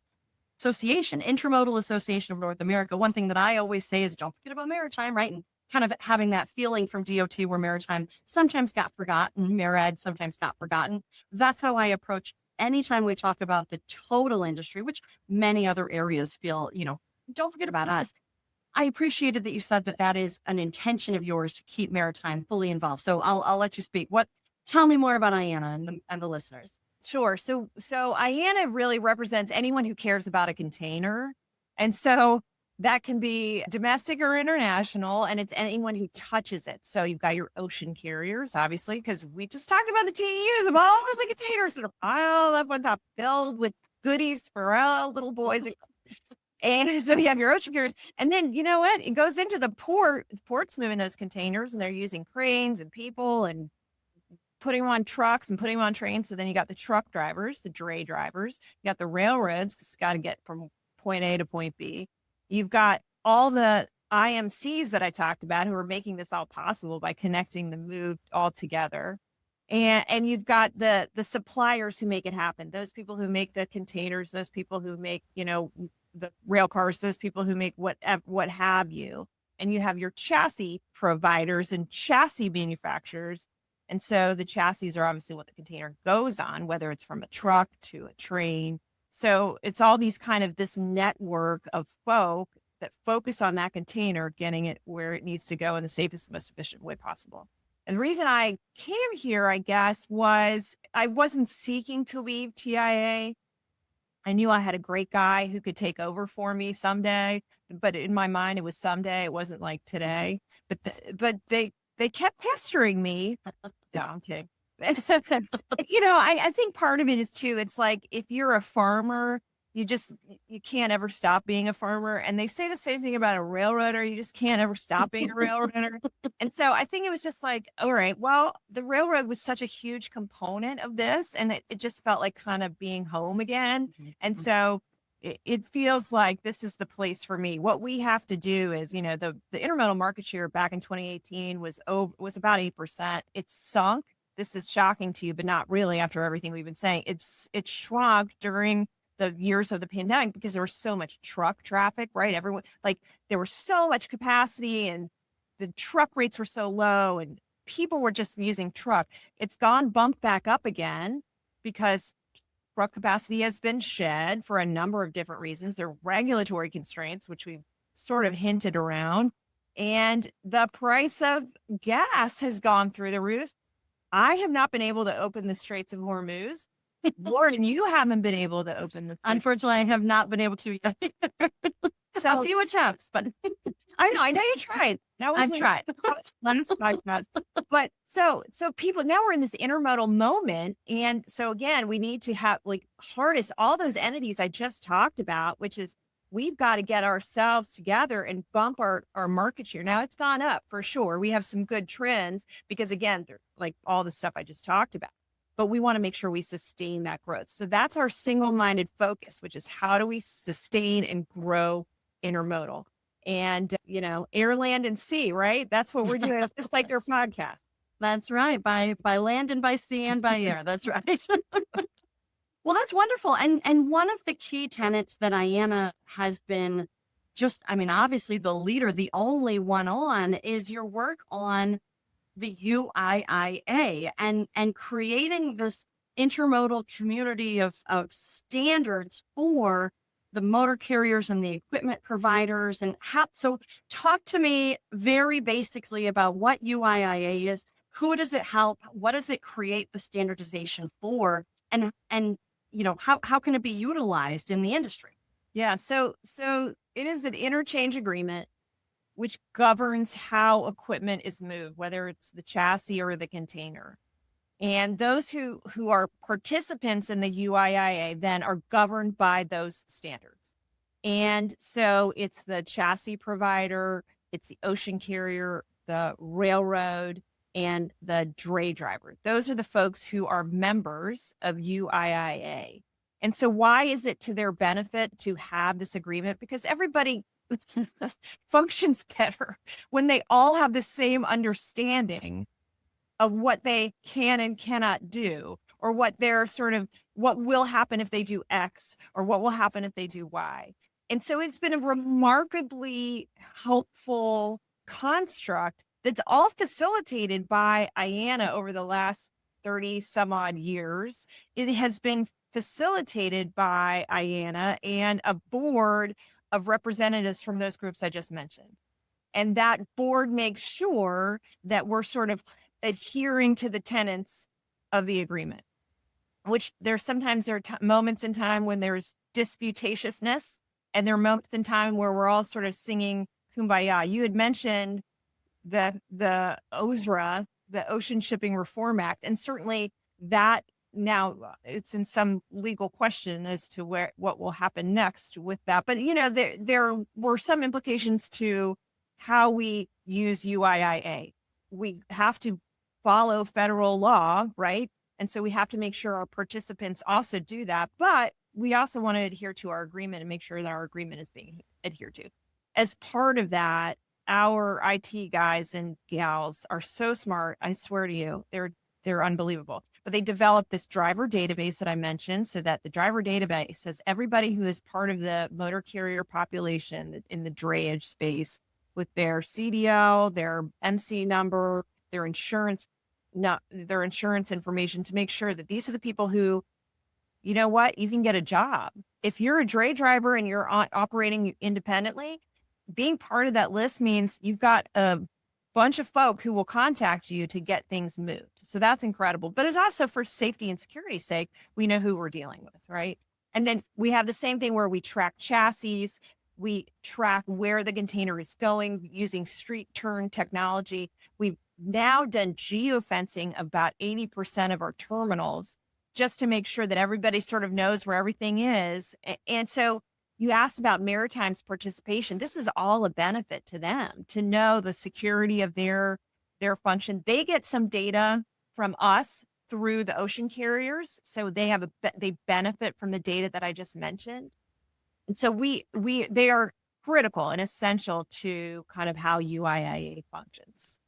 Speaker 1: association, Intermodal Association of North America. One thing that I always say is don't forget about maritime, right? And kind of having that feeling from DOT where maritime sometimes got forgotten, MARAD sometimes got forgotten. That's how I approach anytime we talk about the total industry, which many other areas feel, don't forget about us. I appreciated that you said that is an intention of yours to keep maritime fully involved. So I'll let you speak. Tell me more about Ayanna and the listeners.
Speaker 4: Sure. So Ayanna really represents anyone who cares about a container. And so that can be domestic or international, and it's anyone who touches it. So you've got your ocean carriers, obviously, because we just talked about the TEUs of all of the containers that are piled up on top, filled with goodies for all little boys. And so you have your ocean carriers. And then, you know what? It goes into the port. The port's moving those containers, and they're using cranes and people and putting them on trucks and putting them on trains. So then you got the truck drivers, the dray drivers, you got the railroads, because it's got to get from point A to point B. You've got all the IMCs that I talked about who are making this all possible by connecting the move all together. And you've got the suppliers who make it happen. Those people who make the containers, those people who make, the rail cars, those people who make what have you. And you have your chassis providers and chassis manufacturers. And so the chassis are obviously what the container goes on, whether it's from a truck to a train. So it's all these kind of this network of folk that focus on that container, getting it where it needs to go in the safest, most efficient way possible. And the reason I came here, I guess, was I wasn't seeking to leave TIA. I knew I had a great guy who could take over for me someday, but in my mind, it was someday. It wasn't like today. But they kept pestering me. No, I'm kidding. I think part of it is too, it's like if you're a farmer, you can't ever stop being a farmer. And they say the same thing about a railroader. You just can't ever stop being a railroader. And so I think it was just like, all right, well, the railroad was such a huge component of this. And it just felt like kind of being home again. And so it feels like this is the place for me. What we have to do is, the intermodal market share back in 2018 was about 8%. It's sunk. This is shocking to you, but not really after everything we've been saying. It shrunk during the years of the pandemic because there was so much truck traffic, right? Everyone, there was so much capacity and the truck rates were so low and people were just using truck. It's bumped back up again because truck capacity has been shed for a number of different reasons. There are regulatory constraints, which we've sort of hinted around, and the price of gas has gone through the roof. I have not been able to open the Straits of Hormuz. Lauren, you haven't been able to open the.
Speaker 1: Unfortunately, I have not been able to yet.
Speaker 4: So,
Speaker 1: a few attempts, but
Speaker 4: I know you tried.
Speaker 1: I've tried.
Speaker 4: But so people, now we're in this intermodal moment. And so again, we need to have harness all those entities I just talked about, which is we've got to get ourselves together and bump our market share. Now it's gone up for sure. We have some good trends because again, they're like all the stuff I just talked about, but we want to make sure we sustain that growth. So that's our single-minded focus, which is how do we sustain and grow intermodal? and, air, land, and sea, right? That's what we're doing, just like your podcast.
Speaker 1: That's right. By land and by sea and by air. That's right. Well, that's wonderful. And one of the key tenets that IANA has been obviously the leader, the only one on, is your work on the UIIA and creating this intermodal community of standards for the motor carriers and the equipment providers. And so talk to me very basically about what UIIA is. Who does it help? What does it create the standardization for? And how can it be utilized in the industry?
Speaker 4: Yeah, so it is an interchange agreement which governs how equipment is moved, whether it's the chassis or the container. And those who are participants in the UIIA then are governed by those standards. And so it's the chassis provider, it's the ocean carrier, the railroad, and the dray driver. Those are the folks who are members of UIIA. And so why is it to their benefit to have this agreement? Because everybody functions better when they all have the same understanding of what they can and cannot do, or what will happen if they do X, or what will happen if they do Y. And so it's been a remarkably helpful construct that's all facilitated by IANA over the last 30 some odd years. It has been facilitated by IANA and a board of representatives from those groups I just mentioned. And that board makes sure that we're sort of adhering to the tenets of the agreement, which there are moments in time when there's disputatiousness, and there are moments in time where we're all sort of singing Kumbaya. You had mentioned the OSRA, the Ocean Shipping Reform Act, and certainly that now it's in some legal question as to what will happen next with that. But there were some implications to how we use UIIA. We have to follow federal law, right? And so we have to make sure our participants also do that. But we also want to adhere to our agreement and make sure that our agreement is being adhered to. As part of that, our IT guys and gals are so smart. I swear to you, they're unbelievable. But they developed this driver database that I mentioned, so that the driver database says everybody who is part of the motor carrier population in the drayage space, with their CDL, their MC number, their insurance information, to make sure that these are the people who, you know what, you can get a job. If you're a dray driver and you're operating independently, being part of that list means you've got a bunch of folk who will contact you to get things moved. So that's incredible. But it's also for safety and security's sake, we know who we're dealing with, right? And then we have the same thing where we track chassis, we track where the container is going using street turn technology. We've now done geofencing about 80% of our terminals, just to make sure that everybody sort of knows where everything is. And so you asked about Maritime's participation. This is all a benefit to them, to know the security of their function. They get some data from us through the ocean carriers, so they benefit from the data that I just mentioned. And so they are critical and essential to kind of how UIIA functions.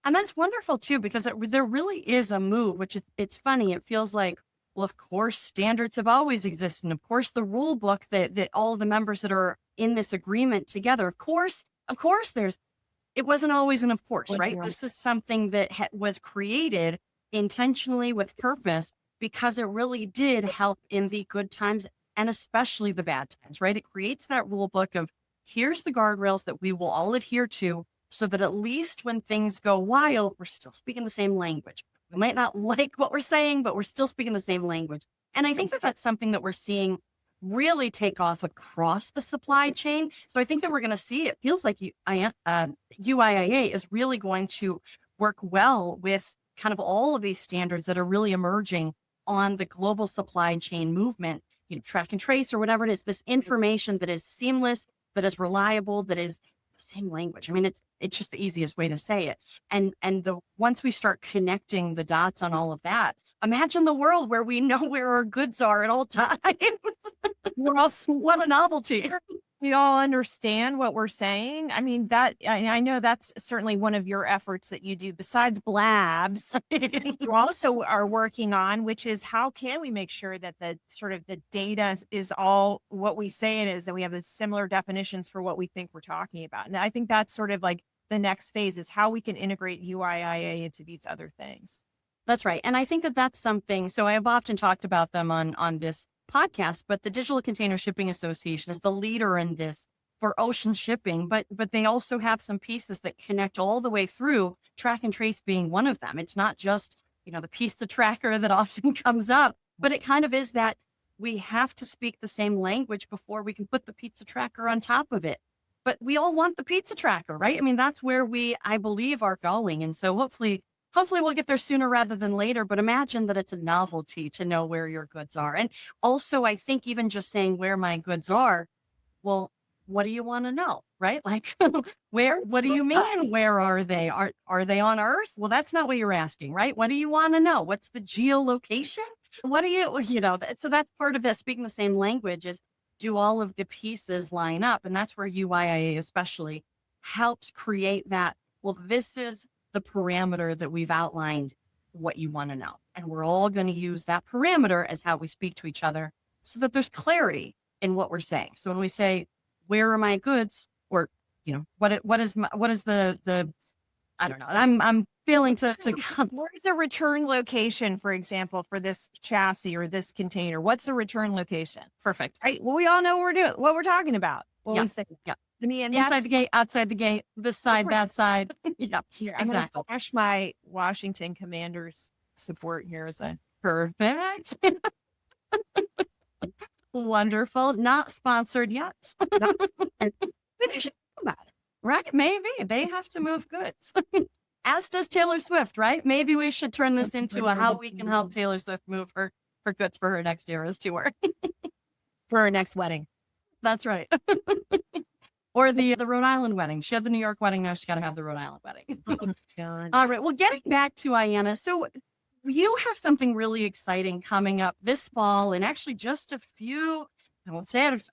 Speaker 1: And that's wonderful too, because there really is a move, which it's funny. It feels like, well, of course, standards have always existed. And of course, the rule book that all of the members that are in this agreement together, of course, it wasn't always an of course, right? This is something that was created intentionally with purpose, because it really did help in the good times and especially the bad times, right? It creates that rule book of, here's the guardrails that we will all adhere to, so that at least when things go wild, we're still speaking the same language. We might not like what we're saying, but we're still speaking the same language. And I think that that's something that we're seeing really take off across the supply chain. So I think that we're going to see, it feels like UIIA is really going to work well with kind of all of these standards that are really emerging on the global supply chain movement, track and trace or whatever it is, this information that is seamless, that is reliable, that is the same language. I mean, it's just the easiest way to say it. And once we start connecting the dots on all of that, imagine the world where we know where our goods are at all times. What a novelty.
Speaker 4: we all understand what we're saying. I mean, I know that's certainly one of your efforts that you do besides blabs. You also are working on, which is how can we make sure that the sort of the data is all what we say it is, that we have the similar definitions for what we think we're talking about. And I think that's sort of like the next phase is how we can integrate UIIA into these other things.
Speaker 1: That's right. And I think that that's something. So I have often talked about them on this podcast, but the Digital Container Shipping Association is the leader in this for ocean shipping, but they also have some pieces that connect all the way through, track and trace being one of them. It's not just, the pizza tracker that often comes up, but it kind of is that we have to speak the same language before we can put the pizza tracker on top of it. But we all want the pizza tracker, right? I mean, that's where I believe, are going. And so hopefully we'll get there sooner rather than later, but imagine that it's a novelty to know where your goods are. And also, I think even just saying where my goods are, well, what do you want to know, right? Like, what do you mean? Where are they? Are they on Earth? Well, that's not what you're asking, right? What do you want to know? What's the geolocation? What do so that's part of that. Speaking the same language is, do all of the pieces line up? And that's where UIIA especially helps create that. Well, this is the parameter that we've outlined what you want to know. And we're all going to use that parameter as how we speak to each other so that there's clarity in what we're saying. So when we say, where are my goods? Or, what is the, I don't know. I'm failing to
Speaker 4: Where's the return location, for example, for this chassis or this container? What's the return location?
Speaker 1: Perfect.
Speaker 4: Right. Well, we all know what we're talking about. Well,
Speaker 1: Yeah.
Speaker 4: we say,
Speaker 1: Yeah.
Speaker 4: I mean,
Speaker 1: Inside the gate, outside the gate, this side, that side. Yeah,
Speaker 4: here,
Speaker 1: exactly.
Speaker 4: I'm going to flash my Washington Commanders support here as a
Speaker 1: Perfect. Wonderful. Not sponsored yet.
Speaker 4: but they should know about it.
Speaker 1: Right? Maybe they have to move goods. As does Taylor Swift, right? Maybe we should turn this into a how we can help Taylor Swift move her goods for her next Eras tour.
Speaker 4: For her next wedding.
Speaker 1: That's right. Or the Rhode Island wedding. She had the New York wedding. Now she's got to have the Rhode Island wedding.
Speaker 4: God.
Speaker 1: All right. Well, getting back to Ayanna. So you have something really exciting coming up this fall, and actually just a few,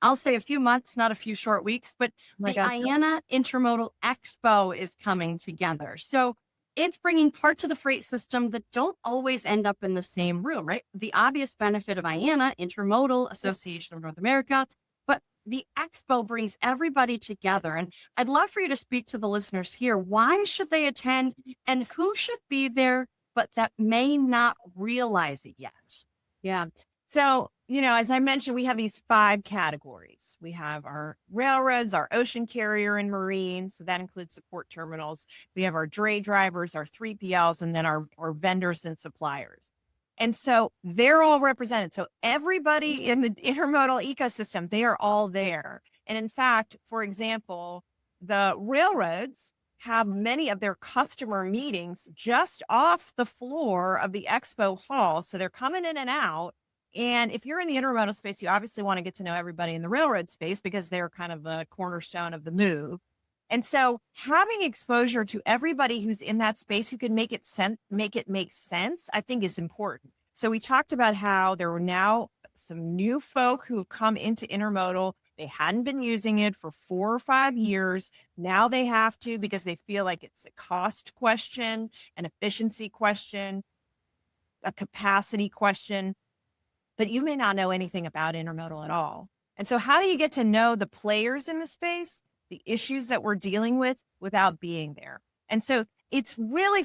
Speaker 1: I'll say a few months, not a few short weeks, but the Ayanna Intermodal Expo is coming together. So it's bringing parts of the freight system that don't always end up in the same room, right? The obvious benefit of Ayanna, Intermodal Association of North America, but the expo brings everybody together. And I'd love for you to speak to the listeners here. Why should they attend, and who should be there, but that may not realize it yet?
Speaker 4: Yeah. So, as I mentioned, we have these 5 categories. We have our railroads, our ocean carrier and marine. So that includes the port terminals. We have our dray drivers, our 3PLs, and then our vendors and suppliers. And so they're all represented. So everybody in the intermodal ecosystem, they are all there. And in fact, for example, the railroads have many of their customer meetings just off the floor of the expo hall. So they're coming in and out. And if you're in the intermodal space, you obviously want to get to know everybody in the railroad space because they're kind of the cornerstone of the move. And so having exposure to everybody who's in that space who can make it make sense, I think is important. So we talked about how there were now some new folk who have come into intermodal. They hadn't been using it for 4 or 5 years. Now they have to because they feel like it's a cost question, an efficiency question, a capacity question. But you may not know anything about intermodal at all. And so how do you get to know the players in the space, the issues that we're dealing with without being there? And so it's really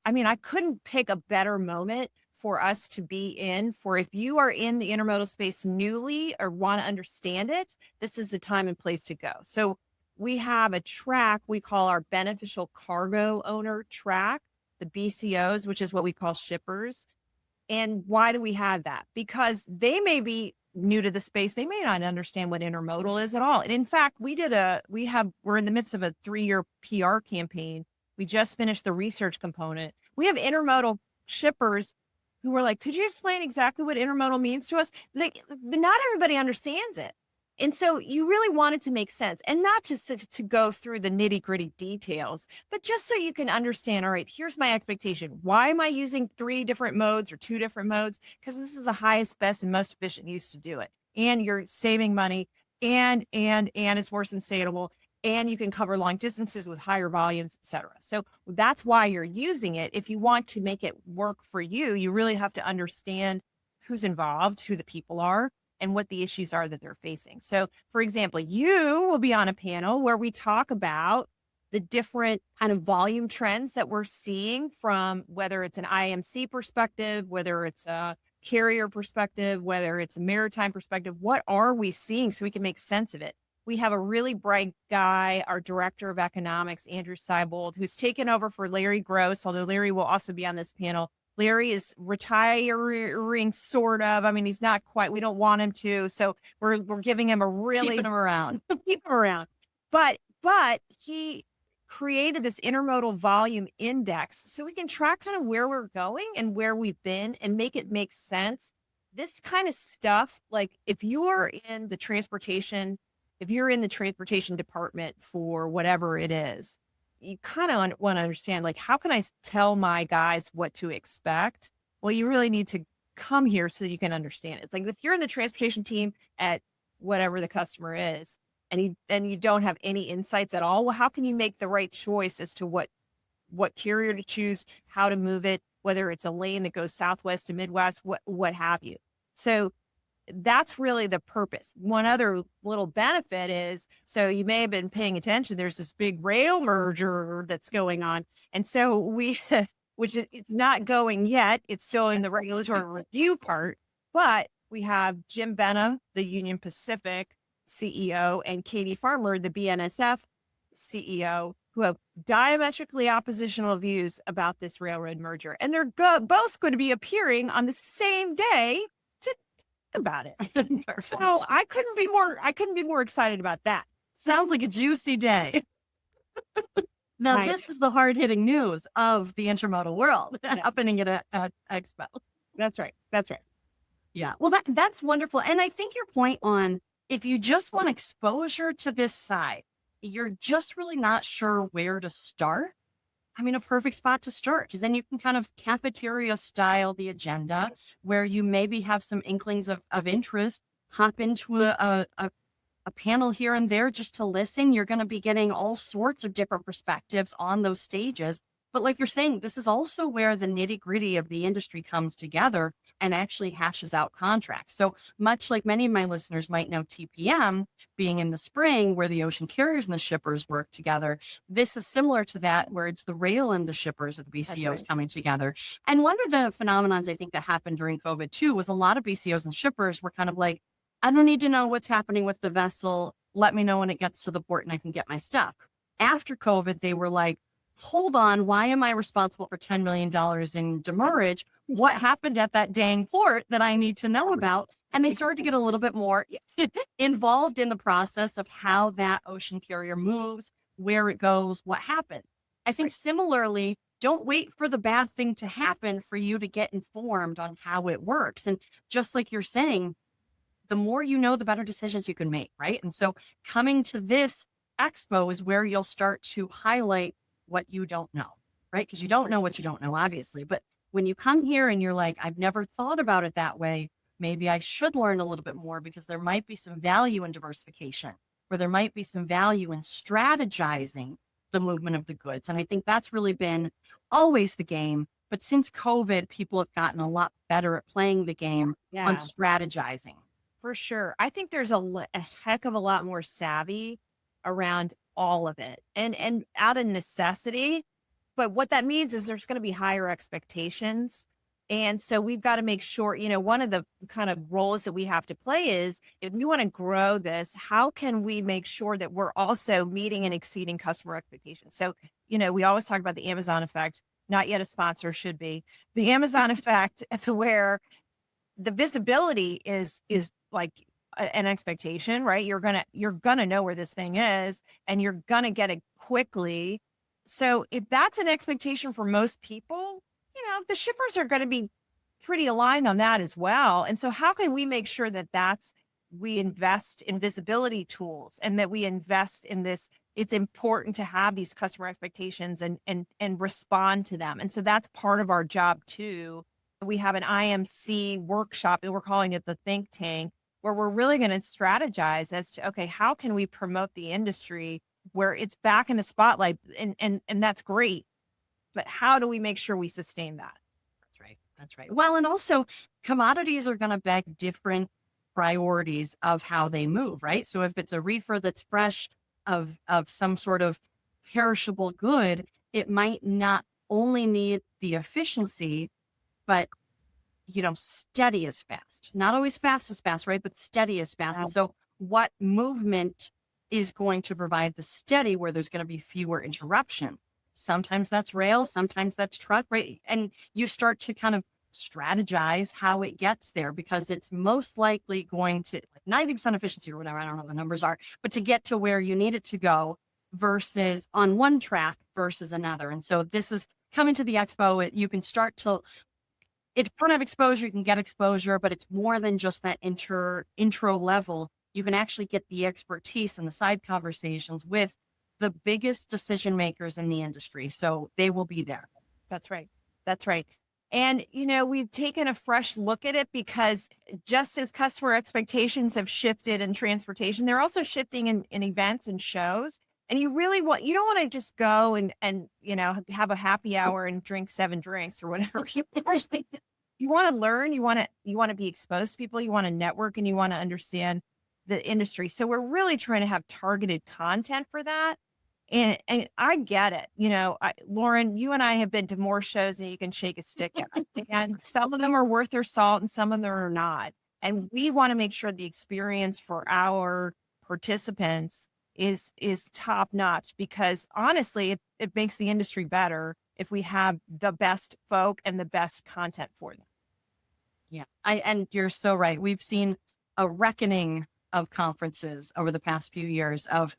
Speaker 4: I couldn't pick a better moment for us to be in. For if you are in the intermodal space newly or want to understand it, this is the time and place to go. So we have a track we call our beneficial cargo owner track, the BCOs, which is what we call shippers. And why do we have that? Because they may be new to the space. They may not understand what intermodal is at all. And in fact, we're in the midst of a 3-year PR campaign. We just finished the research component. We have intermodal shippers who were like, could you explain exactly what intermodal means to us? Not everybody understands it. And so you really want it to make sense, and not just to go through the nitty gritty details, but just so you can understand, all right, here's my expectation. Why am I using 3 different modes or 2 different modes? Because this is the highest, best, and most efficient use to do it. And you're saving money and it's more sustainable, and you can cover long distances with higher volumes, et cetera. So that's why you're using it. If you want to make it work for you, you really have to understand who's involved, who the people are, and what the issues are that they're facing. So, for example, you will be on a panel where we talk about the different kind of volume trends that we're seeing from whether it's an IMC perspective, whether it's a carrier perspective, whether it's a maritime perspective. What are we seeing so we can make sense of it? We have a really bright guy, our director of economics, Andrew Seibold, who's taken over for Larry Gross, although Larry will also be on this panel. Larry is retiring, sort of. I mean, he's not quite. We don't want him to, so we're giving him a really
Speaker 1: Keeping him around.
Speaker 4: keep him around. But he created this intermodal volume index so we can track kind of where we're going and where we've been and make it make sense. This kind of stuff, like if you're in the transportation department for whatever it is, you kind of want to understand, like, how can I tell my guys what to expect? Well, you really need to come here so you can understand it. It's like if you're in the transportation team at whatever the customer is, and you don't have any insights at all, well, how can you make the right choice as to what carrier to choose, how to move it, whether it's a lane that goes southwest to midwest, what have you? So that's really the purpose. One other little benefit is, so you may have been paying attention, there's this big rail merger that's going on. And so which it's not going yet, it's still in the regulatory review part, but we have Jim Benna, the Union Pacific CEO, and Katie Farmer, the BNSF CEO, who have diametrically oppositional views about this railroad merger. And they're both going to be appearing on the same day to talk about it. So I couldn't be more excited about that.
Speaker 1: Sounds like a juicy day. Now,
Speaker 4: Right.
Speaker 1: this is the hard-hitting news of the intermodal world happening at a expo.
Speaker 4: That's right. That's right.
Speaker 1: Yeah. Well, that's wonderful. And I think your point on, if you just want exposure to this side, you're just really not sure where to start. I mean, a perfect spot to start, because then you can kind of cafeteria style the agenda where you maybe have some inklings of interest, hop into a panel here and there just to listen. You're going to be getting all sorts of different perspectives on those stages. But like you're saying, this is also where the nitty gritty of the industry comes together and actually hashes out contracts. So much like many of my listeners might know TPM being in the spring where the ocean carriers and the shippers work together, this is similar to that where it's the rail and the shippers of the BCOs
Speaker 4: right.
Speaker 1: coming together. And one of the phenomenons I think that happened during COVID too was a lot of BCOs and shippers were kind of like, I don't need to know what's happening with the vessel. Let me know when it gets to the port and I can get my stuff. After COVID, they were like, hold on, why am I responsible for $10 million in demurrage? What happened at that dang port that I need to know about? And they started to get a little bit more involved in the process of how that ocean carrier moves, where it goes, what happened. I think similarly, don't wait for the bad thing to happen for you to get informed on how it works. And just like you're saying, the more you know, the better decisions you can make, right? And so coming to this expo is where you'll start to highlight what you don't know, right? Because you don't know what you don't know, obviously. But when you come here and you're like, I've never thought about it that way, maybe I should learn a little bit more, because there might be some value in diversification, or there might be some value in strategizing the movement of the goods. And I think that's really been always the game. But since COVID, people have gotten a lot better at playing the game on strategizing.
Speaker 4: For sure. I think there's a heck of a lot more savvy around all of it, and out of necessity. But what that means is there's going to be higher expectations. And so we've got to make sure, one of the kind of roles that we have to play is, if we want to grow this, how can we make sure that we're also meeting and exceeding customer expectations? So, we always talk about the Amazon effect, not yet a sponsor, should be. The Amazon effect, where the visibility is like an expectation, right? You're gonna know where this thing is, and you're gonna get it quickly. So if that's an expectation for most people, the shippers are going to be pretty aligned on that as well. And so how can we make sure that we invest in visibility tools, and that we invest in this? It's important to have these customer expectations and respond to them. And so that's part of our job too. We have an IMC workshop, and we're calling it the think tank, where we're really going to strategize as to, okay, how can we promote the industry where it's back in the spotlight, and that's great, but how do we make sure we sustain that?
Speaker 1: That's right. That's right. Well, and also commodities are going to beg different priorities of how they move, right? So if it's a reefer that's fresh of some sort of perishable good, it might not only need the efficiency, but steady as fast. Not always fast as fast, right? But steady as fast.
Speaker 4: Wow.
Speaker 1: And so what movement is going to provide the steady where there's going to be fewer interruption? Sometimes that's rail, sometimes that's truck, right? And you start to kind of strategize how it gets there, because it's most likely going to, like 90% efficiency or whatever, I don't know what the numbers are, but to get to where you need it to go versus on one track versus another. And so this is coming to the expo. You can start to, if you don't have exposure, you can get exposure, but it's more than just that intro level. You can actually get the expertise and the side conversations with the biggest decision makers in the industry. So they will be there.
Speaker 4: That's right. That's right. And, we've taken a fresh look at it, because just as customer expectations have shifted in transportation, they're also shifting in events and shows. And you don't want to just go and have a happy hour and drink 7 drinks or whatever. You want to learn, you want to be exposed to people, you want to network, and you want to understand the industry. So we're really trying to have targeted content for that. And I get it. Lauren, you and I have been to more shows than you can shake a stick at. And some of them are worth their salt and some of them are not. And we want to make sure the experience for our participants is top notch, because honestly, it makes the industry better if we have the best folk and the best content for them.
Speaker 1: Yeah. And you're so right. We've seen a reckoning of conferences over the past few years of,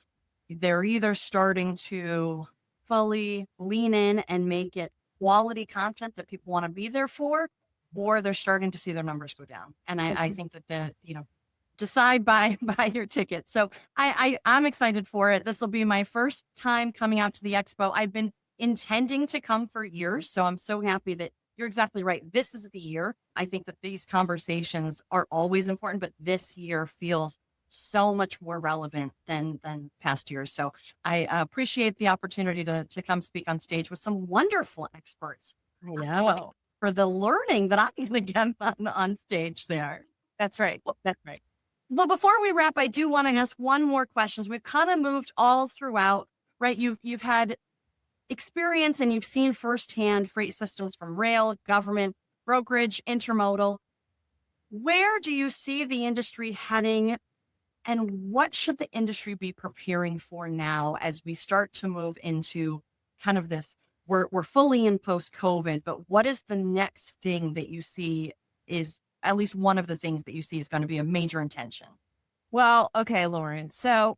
Speaker 1: they're either starting to fully lean in and make it quality content that people want to be there for, or they're starting to see their numbers go down. And I think that decide by your ticket. So I'm excited for it. This will be my first time coming out to the expo. I've been intending to come for years. So I'm so happy that you're exactly right. This is the year. I think that these conversations are always important, but this year feels so much more relevant than past years. So I appreciate the opportunity to come speak on stage with some wonderful experts.
Speaker 4: I know.
Speaker 1: For the learning that I'm going to get on stage there.
Speaker 4: That's right. That's right.
Speaker 1: Well, before we wrap, I do want to ask one more question. We've kind of moved all throughout, right? You've had experience and you've seen firsthand freight systems from rail, government, brokerage, intermodal. Where do you see the industry heading? And what should the industry be preparing for now as we start to move into kind of this, we're fully in post-COVID, but what is the next thing that you see is, at least one of the things that you see is going to be a major intention?
Speaker 4: Well, okay, Lauren. So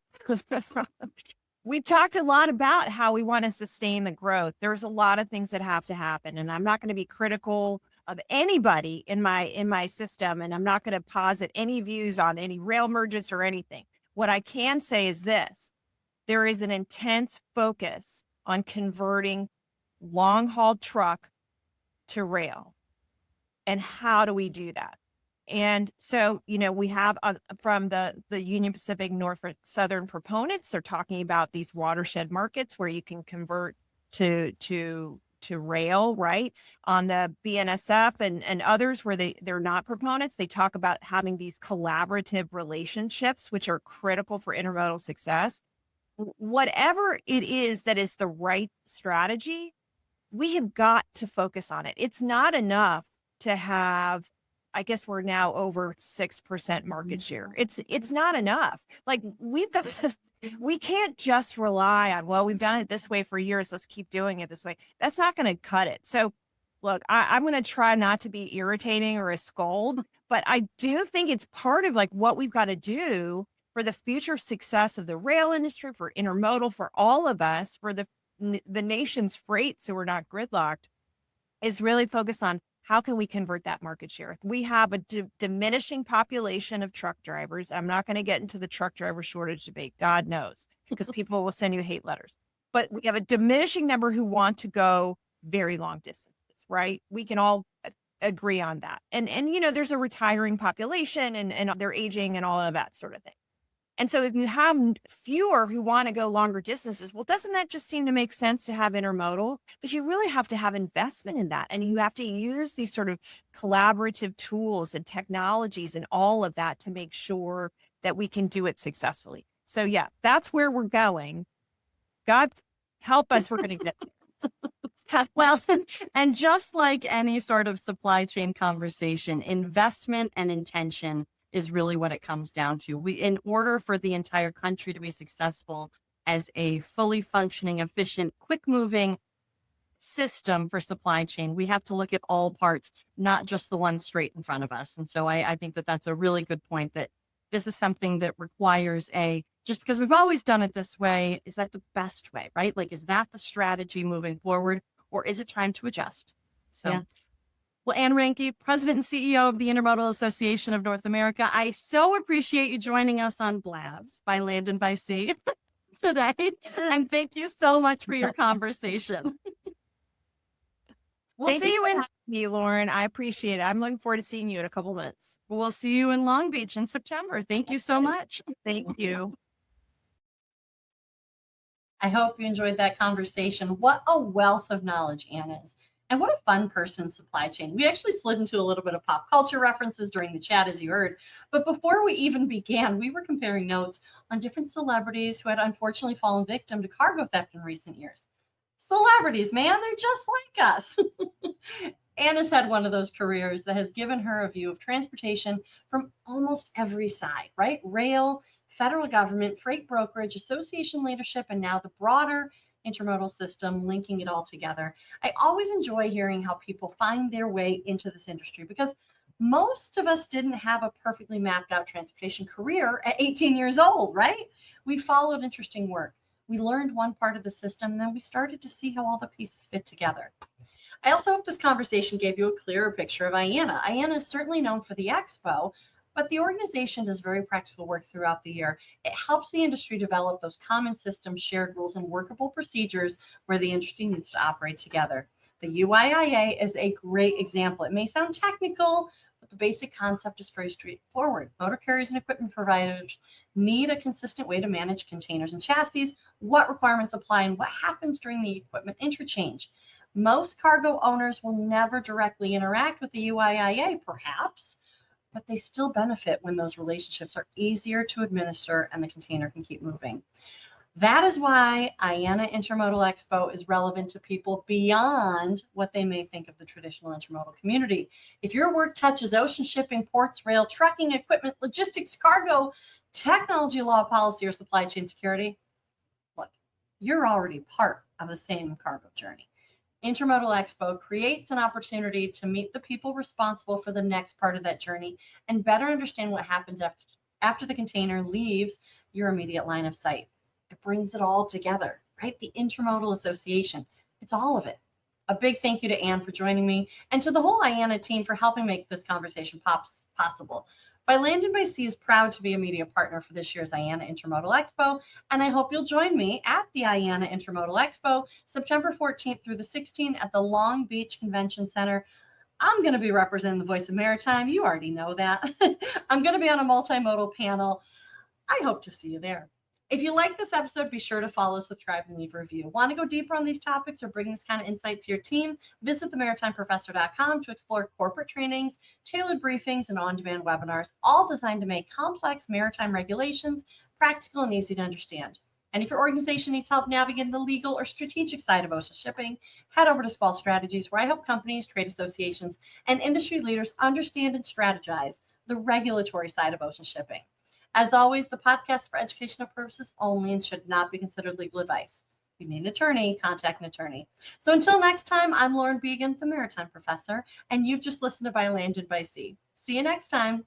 Speaker 4: we talked a lot about how we want to sustain the growth. There's a lot of things that have to happen, and I'm not going to be critical of anybody in my system, and I'm not going to posit any views on any rail mergers or anything. What I can say is this: there is an intense focus on converting long-haul truck to rail. And how do we do that? And so, we have from the Union Pacific Norfolk Southern proponents, they're talking about these watershed markets where you can convert to rail, right? On the BNSF and others where they're not proponents, they talk about having these collaborative relationships, which are critical for intermodal success. Whatever it is that is the right strategy, we have got to focus on it. It's not enough to have, I guess we're now over 6% market share. It's not enough. Like we can't just rely on, well, we've done it this way for years, let's keep doing it this way. That's not going to cut it. So look, I'm going to try not to be irritating or a scold, but I do think it's part of like what we've got to do for the future success of the rail industry, for intermodal, for all of us, for the nation's freight, so we're not gridlocked, is really focus on how can we convert that market share. We have a diminishing population of truck drivers. I'm not going to get into the truck driver shortage debate, God knows, because people will send you hate letters. But we have a diminishing number who want to go very long distances, right? We can all agree on that. And you know, there's a retiring population and they're aging and all of that sort of thing. And so if you have fewer who want to go longer distances, well, doesn't that just seem to make sense to have intermodal? But you really have to have investment in that. And you have to use these sort of collaborative tools and technologies and all of that to make sure that we can do it successfully. So yeah, that's where we're going. God help us, we're going to get there.
Speaker 1: Well, and just like any sort of supply chain conversation, investment and intention is really what it comes down to. In order for the entire country to be successful as a fully functioning, efficient, quick moving system for supply chain, we have to look at all parts, not just the one straight in front of us. And so I think that that's a really good point, that this is something that requires just because we've always done it this way, is that the best way, right? Like, is that the strategy moving forward, or is it time to adjust? So, yeah. Well, Ann Reinke, President and CEO of the Intermodal Association of North America, I so appreciate you joining us on Blabs by Land and by Sea today. And thank you so much for your conversation.
Speaker 4: We'll see you in me, Lauren. I appreciate it. I'm looking forward to seeing you in a couple months.
Speaker 1: We'll see you in Long Beach in September. Thank you so much.
Speaker 4: Thank you.
Speaker 3: I hope you enjoyed that conversation. What a wealth of knowledge Ann is. And what a fun person, supply chain. We actually slid into a little bit of pop culture references during the chat, as you heard. But before we even began, we were comparing notes on different celebrities who had unfortunately fallen victim to cargo theft in recent years. Celebrities, man, they're just like us. Ann has had one of those careers that has given her a view of transportation from almost every side, right? Rail, federal government, freight brokerage, association leadership, and now the broader intermodal system, linking it all together. I always enjoy hearing how people find their way into this industry, because most of us didn't have a perfectly mapped out transportation career at 18 years old, right? We followed interesting work. We learned one part of the system, and then we started to see how all the pieces fit together. I also hope this conversation gave you a clearer picture of IANA. IANA is certainly known for the expo, but the organization does very practical work throughout the year. It helps the industry develop those common systems, shared rules, and workable procedures where the industry needs to operate together. The UIIA is a great example. It may sound technical, but the basic concept is very straightforward. Motor carriers and equipment providers need a consistent way to manage containers and chassis, what requirements apply, and what happens during the equipment interchange. Most cargo owners will never directly interact with the UIIA, perhaps, but they still benefit when those relationships are easier to administer and the container can keep moving. That is why IANA Intermodal Expo is relevant to people beyond what they may think of the traditional intermodal community. If your work touches ocean shipping, ports, rail, trucking, equipment, logistics, cargo, technology, law, policy, or supply chain security, look, you're already part of the same cargo journey. Intermodal Expo creates an opportunity to meet the people responsible for the next part of that journey and better understand what happens after the container leaves your immediate line of sight. It brings it all together, right? The Intermodal Association, it's all of it. A big thank you to Ann for joining me, and to the whole IANA team for helping make this conversation possible. By Land and by Sea is proud to be a media partner for this year's IANA Intermodal Expo, and I hope you'll join me at the IANA Intermodal Expo, September 14th through the 16th at the Long Beach Convention Center. I'm going to be representing the Voice of Maritime. You already know that. I'm going to be on a multimodal panel. I hope to see you there. If you like this episode, be sure to follow, subscribe, and leave a review. Want to go deeper on these topics or bring this kind of insight to your team? Visit themaritimprofessor.com to explore corporate trainings, tailored briefings, and on-demand webinars, all designed to make complex maritime regulations practical and easy to understand. And if your organization needs help navigating the legal or strategic side of ocean shipping, head over to Squall Strategies, where I help companies, trade associations, and industry leaders understand and strategize the regulatory side of ocean shipping. As always, the podcast is for educational purposes only and should not be considered legal advice. If you need an attorney, contact an attorney. So until next time, I'm Lauren Began, the Maritime Professor, and you've just listened to By Land and by Sea. See you next time.